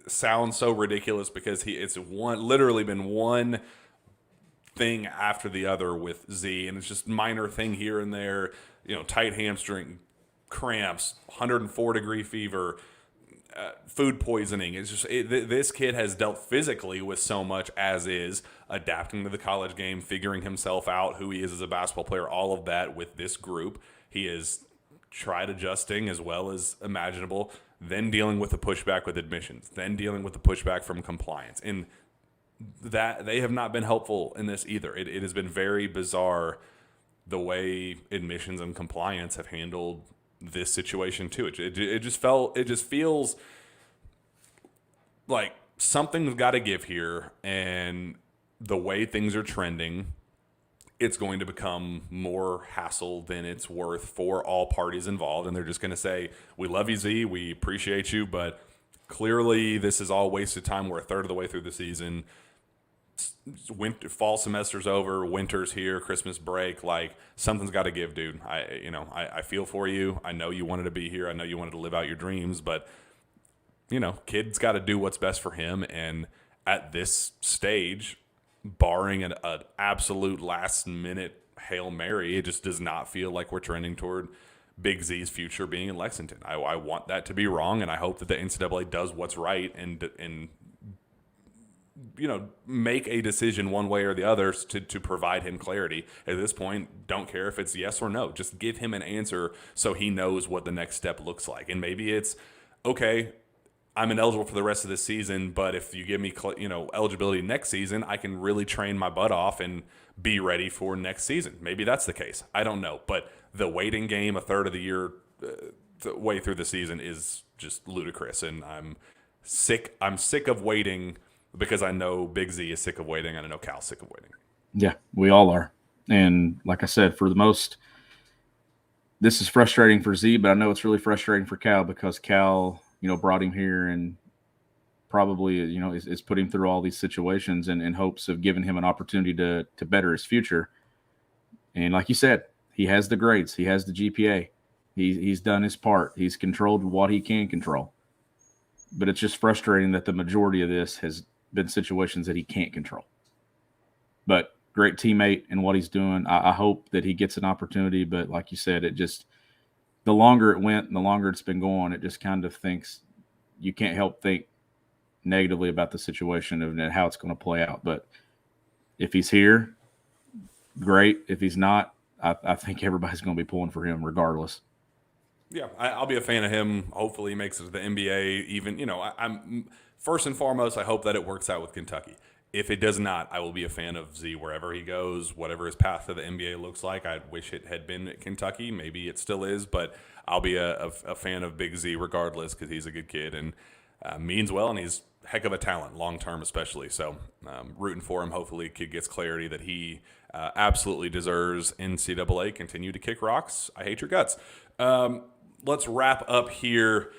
sounds so ridiculous because it's literally been one thing after the other with Z, and it's just minor thing here and there, tight hamstring, cramps, 104-degree fever, food poisoning. It's just this kid has dealt physically with so much, as is adapting to the college game, figuring himself out, who he is as a basketball player, all of that with this group. He has tried adjusting as well as imaginable, then dealing with the pushback with admissions, then dealing with the pushback from compliance. And that they have not been helpful in this either. It has been very bizarre the way admissions and compliance have handled this situation too. It just feels like something's got to give here, and the way things are trending, it's going to become more hassle than it's worth for all parties involved. And they're just going to say, we love you, Z, we appreciate you, but clearly this is all wasted time. We're a third of the way through the season. Fall semester's over, winter's here, Christmas break. Like, something's got to give, dude. I feel for you. I know you wanted to be here. I know you wanted to live out your dreams, but kid's got to do what's best for him. And at this stage, barring an absolute last minute Hail Mary, it just does not feel like we're trending toward Big Z's future being in Lexington. I want that to be wrong, and I hope that the NCAA does what's right and make a decision one way or the other to provide him clarity. At this point, don't care if it's yes or no. Just give him an answer so he knows what the next step looks like. And maybe it's, okay, I'm ineligible for the rest of this season, but if you give me eligibility next season, I can really train my butt off and be ready for next season. Maybe that's the case. I don't know. But the waiting game a third of the year way through the season is just ludicrous. And I'm sick of waiting because I know Big Z is sick of waiting, and I know Cal's sick of waiting. Yeah, we all are. And like I said, this is frustrating for Z, but I know it's really frustrating for Cal because Cal, brought him here and probably, is put him through all these situations in hopes of giving him an opportunity to better his future. And like you said, he has the grades. He has the GPA. He's done his part. He's controlled what he can control. But it's just frustrating that the majority of this has been situations that he can't control. But great teammate in what he's doing. I hope that he gets an opportunity. But like you said, the longer it went and the longer it's been going, it just kind of you can't help think negatively about the situation and how it's going to play out. But if he's here, great. If he's not, I think everybody's going to be pulling for him regardless. Yeah, I'll be a fan of him. Hopefully he makes it to the NBA. Even, I'm first and foremost, I hope that it works out with Kentucky. If it does not, I will be a fan of Z wherever he goes, whatever his path to the NBA looks like. I wish it had been at Kentucky. Maybe it still is, but I'll be a fan of Big Z regardless because he's a good kid and means well, and he's heck of a talent, long term especially. So rooting for him. Hopefully, kid gets clarity that he absolutely deserves NCAA. Continue to kick rocks. I hate your guts. Let's wrap up here.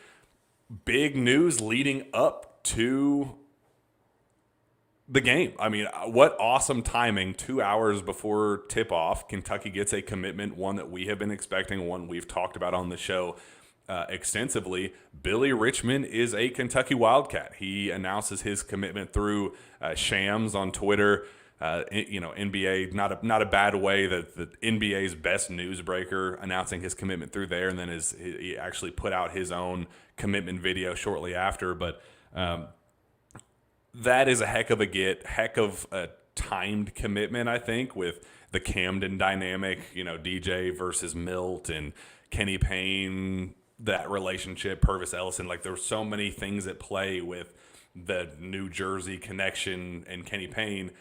Big news leading up to the game. I mean, what awesome timing. 2 hours before tip-off, Kentucky gets a commitment, one that we have been expecting, one we've talked about on the show extensively. Billy Richmond is a Kentucky Wildcat. He announces his commitment through Shams on Twitter. NBA, not a bad way that the NBA's best newsbreaker announcing his commitment through there, and then he actually put out his own commitment video shortly after. But that is a heck of a timed commitment, I think, with the Camden dynamic, DJ versus Milt and Kenny Payne, that relationship, Purvis Ellison. Like, there's so many things at play with the New Jersey connection and Kenny Payne.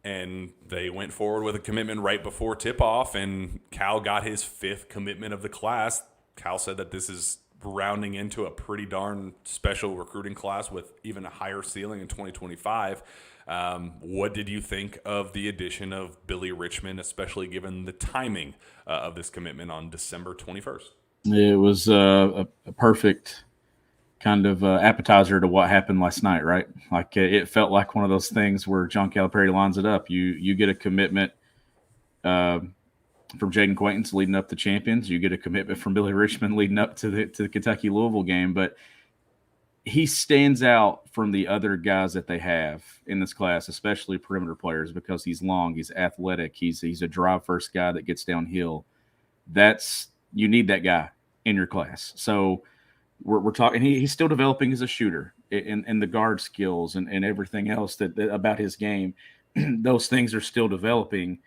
And they went forward with a commitment right before tip-off, and Cal got his 5th commitment of the class. Cal said that this is rounding into a pretty darn special recruiting class with even a higher ceiling in 2025. What did you think of the addition of Billy Richmond, especially given the timing of this commitment on December 21st? It was a perfect kind of appetizer to what happened last night, right? Like, it felt like one of those things where John Calipari lines it up. You get a commitment from Jaden Quaintance leading up to champions. You get a commitment from Billy Richmond leading up to the Kentucky Louisville game. But he stands out from the other guys that they have in this class, especially perimeter players, because he's long, he's athletic, he's a drive first guy that gets downhill. You need that guy in your class. So we're talking. He's still developing as a shooter, and the guard skills and everything else that about his game. Those things are still developing.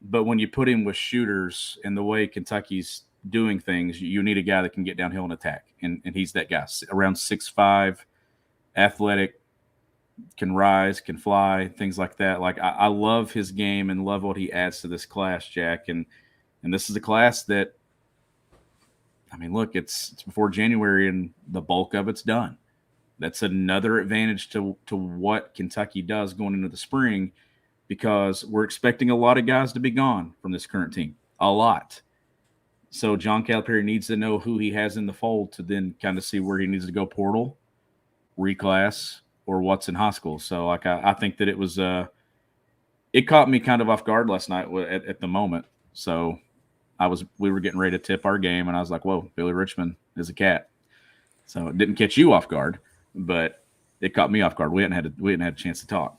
But when you put him with shooters and the way Kentucky's doing things, you need a guy that can get downhill and attack, and he's that guy. Around 6'5", athletic, can rise, can fly, things like that. Like, I love his game and love what he adds to this class, Jack. And this is a class that, I mean, look, it's before January and the bulk of it's done. That's another advantage to what Kentucky does going into the spring, because we're expecting a lot of guys to be gone from this current team, a lot. So John Calipari needs to know who he has in the fold to then kind of see where he needs to go portal, reclass, or what's in high school. So, like, I think that it was it caught me kind of off guard last night at the moment. So we were getting ready to tip our game, and I was like, whoa, Billy Richmond is a cat. So it didn't catch you off guard, but it caught me off guard. We hadn't had a chance to talk.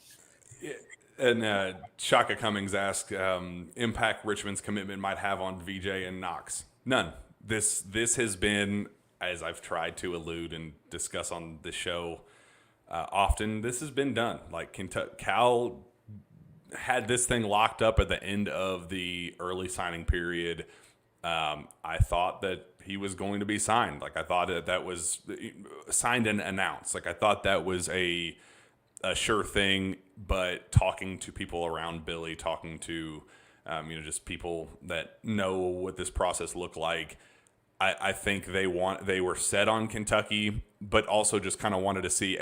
And Shaka Cummings asked, impact Richmond's commitment might have on VJ and Knox. None. This has been, as I've tried to allude and discuss on this show often, this has been done. Like, Cal had this thing locked up at the end of the early signing period. I thought that he was going to be signed. Like, I thought that was signed and announced. Like, I thought that was a sure thing. But talking to people around Billy, talking to just people that know what this process looked like, I think they were set on Kentucky, but also just kind of wanted to see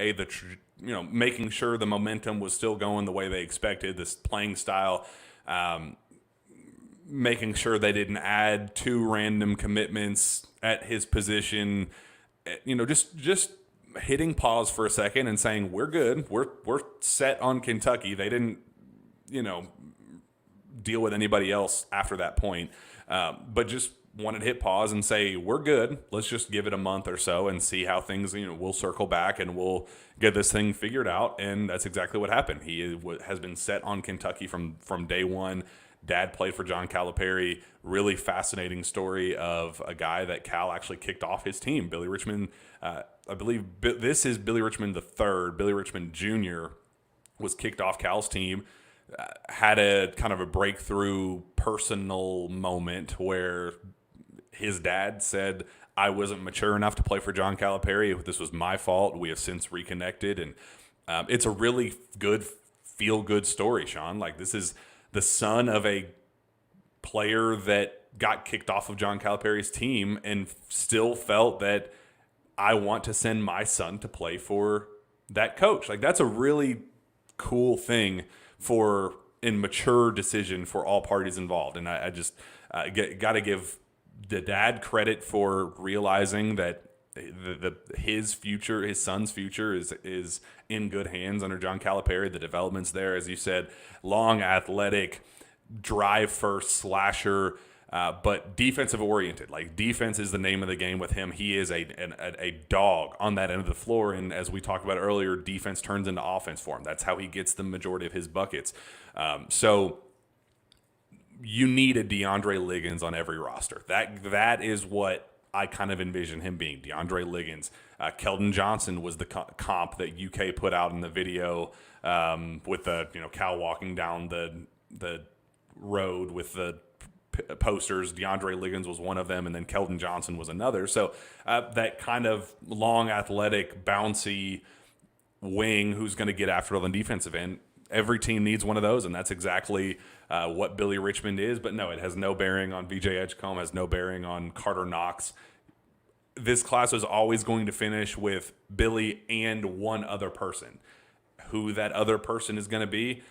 making sure the momentum was still going the way they expected, this playing style, making sure they didn't add 2 random commitments at his position, just hitting pause for a second and saying, we're good, we're set on Kentucky. They didn't deal with anybody else after that point, but just wanted to hit pause and say, we're good. Let's just give it a month or so and see how things, we'll circle back and we'll get this thing figured out. And that's exactly what happened. He has been set on Kentucky from day one. Dad played for John Calipari. Really fascinating story of a guy that Cal actually kicked off his team. Billy Richmond, I believe this is Billy Richmond III. Billy Richmond Jr. was kicked off Cal's team. Had a kind of a breakthrough personal moment where his dad said, I wasn't mature enough to play for John Calipari. This was my fault. We have since reconnected. And it's a really good, feel-good story, Sean. Like, this is the son of a player that got kicked off of John Calipari's team and still felt that I want to send my son to play for that coach. Like, that's a really cool thing for a mature decision for all parties involved. And I just got to give the dad credit for realizing that his future, his son's future, is in good hands under John Calipari. The development's there, as you said, long, athletic, drive first, slasher, but defensive oriented. Like, defense is the name of the game with him. He is a dog on that end of the floor, and as we talked about earlier, defense turns into offense for him. That's how he gets the majority of his buckets. So you need a DeAndre Liggins on every roster. That is what I kind of envision him being. DeAndre Liggins. Keldon Johnson was the comp that UK put out in the video with the Cal walking down the road with the posters. DeAndre Liggins was one of them, and then Keldon Johnson was another. So that kind of long, athletic, bouncy wing who's going to get after it on the defensive end. Every team needs one of those, and that's exactly what Billy Richmond is. But no, it has no bearing on VJ Edgecombe, has no bearing on Carter Knox. This class is always going to finish with Billy and one other person. Who that other person is going to be,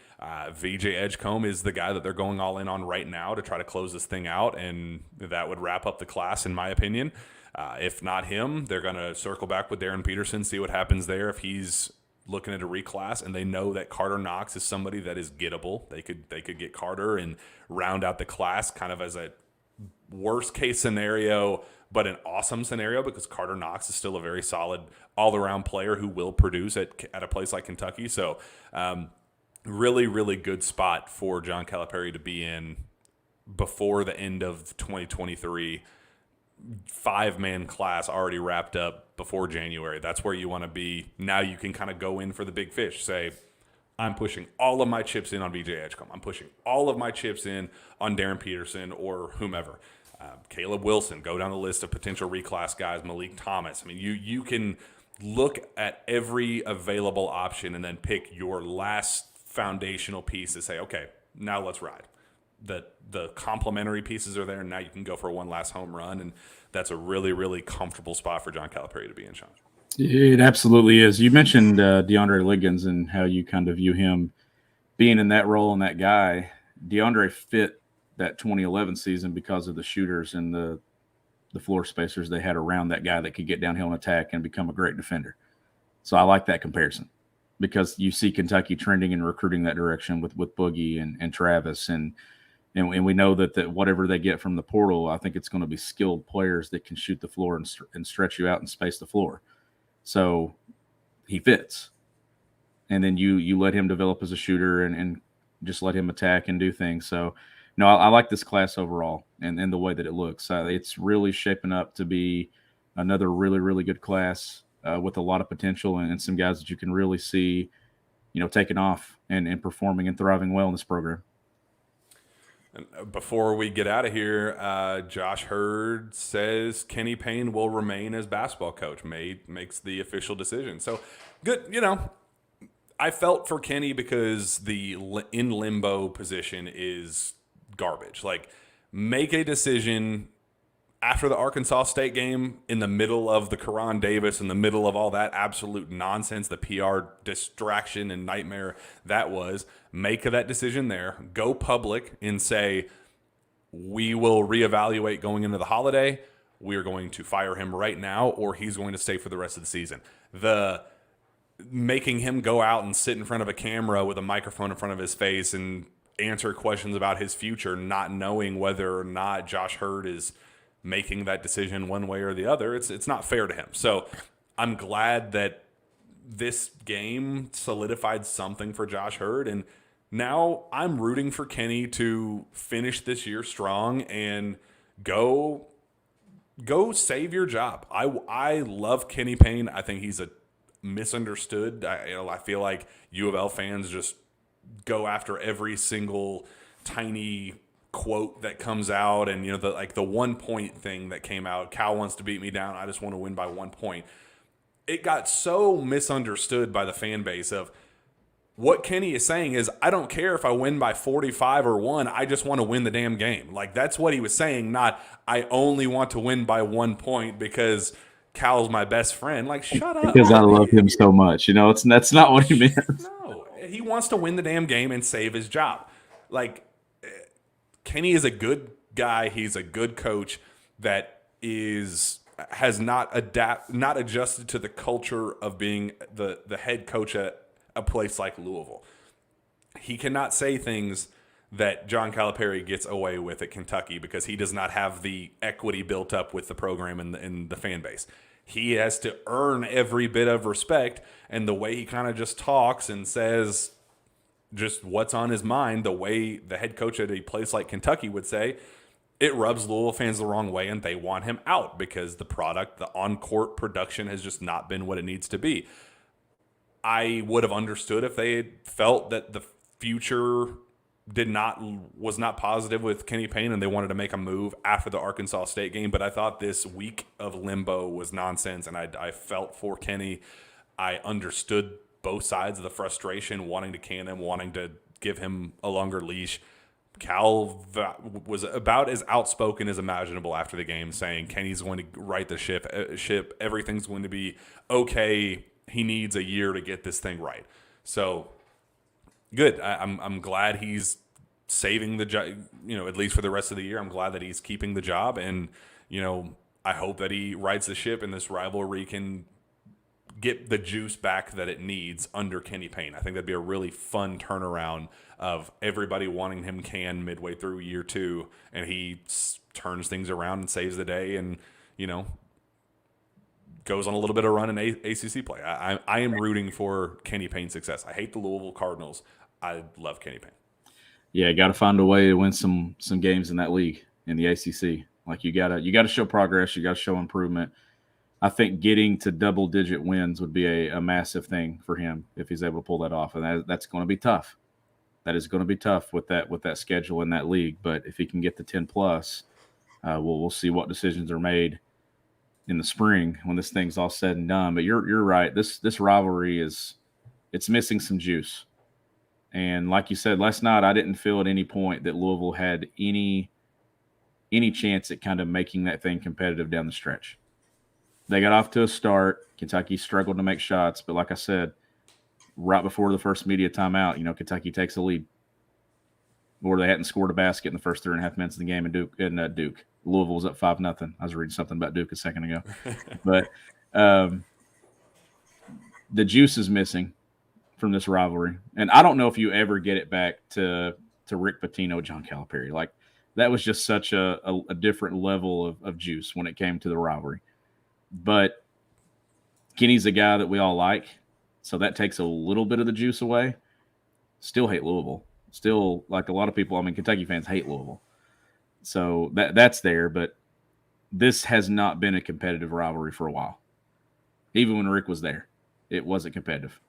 VJ Edgecombe is the guy that they're going all in on right now to try to close this thing out, and that would wrap up the class, in my opinion. If not him, they're going to circle back with Darren Peterson, see what happens there if he's looking at a reclass, and they know that Carter Knox is somebody that is gettable. They could get Carter and round out the class kind of as a worst case scenario, but an awesome scenario, because Carter Knox is still a very solid all-around player who will produce at a place like Kentucky. So really, really good spot for John Calipari to be in before the end of 2023. 5-man class already wrapped up before January. That's where you want to be. Now you can kind of go in for the big fish. Say, I'm pushing all of my chips in on VJ Edgecombe. I'm pushing all of my chips in on Darren Peterson or whomever. Caleb Wilson, go down the list of potential reclass guys, Malik Thomas. I mean, you can look at every available option and then pick your last foundational piece to say, okay, now let's ride. The complementary pieces are there, and now you can go for one last home run, and that's a really, really comfortable spot for John Calipari to be in, Sean. It absolutely is. You mentioned DeAndre Liggins and how you kind of view him being in that role and that guy. DeAndre fit that 2011 season because of the shooters and the floor spacers they had around that guy that could get downhill and attack and become a great defender. So I like that comparison, because you see Kentucky trending and recruiting that direction with Boogie and Travis, and we know that whatever they get from the portal, I think it's going to be skilled players that can shoot the floor and stretch you out and space the floor. So he fits. And then you let him develop as a shooter and just let him attack and do things. So, no, I like this class overall and the way that it looks. It's really shaping up to be another really, really good class with a lot of potential and some guys that you can really see, taking off and performing and thriving well in this program. And before we get out of here, Josh Hurd says Kenny Payne will remain as basketball coach. Makes the official decision. So good, I felt for Kenny because the in limbo position is garbage. Like, make a decision after the Arkansas State game, in the middle of the Karan Davis, in the middle of all that absolute nonsense, the PR distraction and nightmare that was. Make that decision there. Go public and say, we will reevaluate going into the holiday. We are going to fire him right now, or he's going to stay for the rest of the season. The making him go out and sit in front of a camera with a microphone in front of his face and answer questions about his future, not knowing whether or not Josh Hurd is making that decision one way or the other, it's not fair to him. So I'm glad that this game solidified something for Josh Hurd, and now I'm rooting for Kenny to finish this year strong and go save your job. I love Kenny Payne. I think he's a misunderstood. I feel like U of L fans just go after every single tiny quote that comes out, and the 1 point thing that came out. Cal wants to beat me down. I just want to win by 1 point. It got so misunderstood by the fan base of what Kenny is saying is, I don't care if I win by 45 or 1. I just want to win the damn game. Like, that's what he was saying, not I only want to win by 1 point because Cal's my best friend. Like, shut up. Because I love him so much. That's not what he meant. No, he wants to win the damn game and save his job. Like, Kenny is a good guy. He's a good coach that has not adjusted to the culture of being the head coach at a place like Louisville. He cannot say things that John Calipari gets away with at Kentucky because he does not have the equity built up with the program and the fan base. He has to earn every bit of respect, and the way he kind of just talks and says just what's on his mind, the way the head coach at a place like Kentucky would say, it rubs Louisville fans the wrong way, and they want him out because the product, the on-court production has just not been what it needs to be. I would have understood if they had felt that the future was not positive with Kenny Payne and they wanted to make a move after the Arkansas State game, but I thought this week of limbo was nonsense, and I felt for Kenny. I understood both sides of the frustration, wanting to can him, wanting to give him a longer leash. Cal was about as outspoken as imaginable after the game, saying Kenny's going to right the ship. Everything's going to be okay. He needs a year to get this thing right. So good. I'm glad he's saving the job, at least for the rest of the year. I'm glad that he's keeping the job, and I hope that he rights the ship and this rivalry can get the juice back that it needs under Kenny Payne. I think that'd be a really fun turnaround of everybody wanting him can midway through year 2, and he turns things around and saves the day and, goes on a little bit of run in ACC play. I am rooting for Kenny Payne's success. I hate the Louisville Cardinals. I love Kenny Payne. Yeah, got to find a way to win some games in that league, in the ACC. Like you gotta show progress. You got to show improvement. I think getting to double-digit wins would be a massive thing for him if he's able to pull that off, and that's going to be tough. That is going to be tough with that schedule in that league. But if he can get to 10+, we'll see what decisions are made in the spring when this thing's all said and done. But you're right. This rivalry it's missing some juice. And like you said last night, I didn't feel at any point that Louisville had any chance at kind of making that thing competitive down the stretch. They got off to a start. Kentucky struggled to make shots, but like I said, right before the first media timeout, Kentucky takes a lead. Or they hadn't scored a basket in the first 3.5 minutes of the game, and Duke. Louisville was up 5-0. I was reading something about Duke a second ago. But the juice is missing from this rivalry. And I don't know if you ever get it back to Rick Pitino, John Calipari. Like, that was just such a different level of juice when it came to the rivalry. But Kenny's a guy that we all like, so that takes a little bit of the juice away. Still hate Louisville. Still, like a lot of people, Kentucky fans hate Louisville. So that's there, but this has not been a competitive rivalry for a while. Even when Rick was there, it wasn't competitive.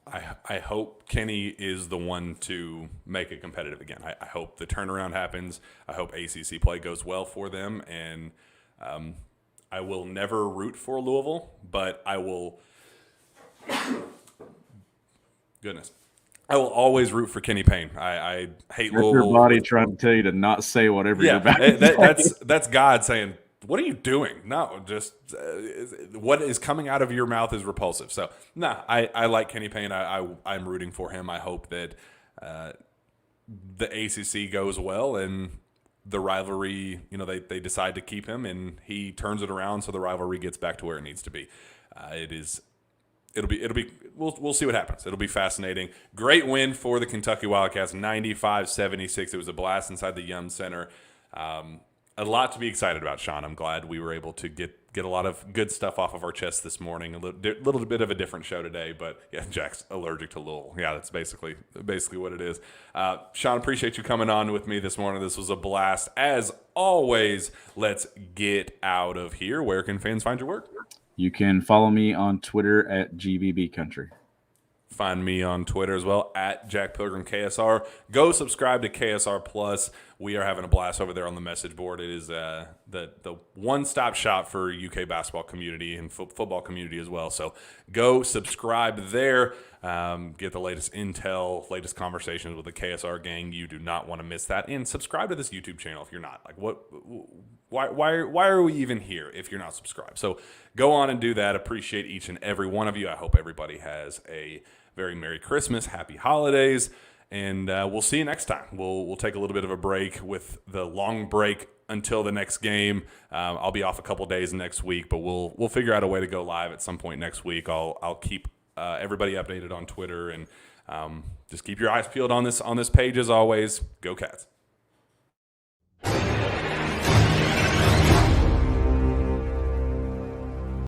I hope Kenny is the one to make it competitive again. I hope the turnaround happens. I hope ACC play goes well for them, and I will never root for Louisville, but I will – goodness. I will always root for Kenny Payne. I hate That's Louisville. Your body trying to tell you to not say whatever you're about to say. That's God saying, what are you doing? No, just what is coming out of your mouth is repulsive. So, I like Kenny Payne. I'm rooting for him. I hope that the ACC goes well and the rivalry, they decide to keep him and he turns it around so the rivalry gets back to where it needs to be. We'll see what happens. It'll be fascinating. Great win for the Kentucky Wildcats, 95-76. It was a blast inside the Yum Center. A lot to be excited about, Sean. I'm glad we were able to get a lot of good stuff off of our chest this morning. A little bit of a different show today, but yeah, Jack's allergic to Louisville. Yeah, that's basically what it is. Sean, appreciate you coming on with me this morning. This was a blast. As always, let's get out of here. Where can fans find your work? You can follow me on Twitter at GBB Country. Find me on Twitter as well, at Jack Pilgrim KSR. Go subscribe to KSR Plus. We are having a blast over there on the message board. It is the the one-stop shop for UK basketball community and football community as well. So go subscribe there. Get the latest intel, latest conversations with the KSR gang. You do not want to miss that. And subscribe to this YouTube channel if you're not. Like, why are we even here if you're not subscribed? So go on and do that. Appreciate each and every one of you. I hope everybody has a very Merry Christmas, Happy Holidays, and we'll see you next time. We'll take a little bit of a break with the long break until the next game. I'll be off a couple days next week, but we'll figure out a way to go live at some point next week. I'll keep everybody updated on Twitter, and just keep your eyes peeled on this page as always. Go Cats.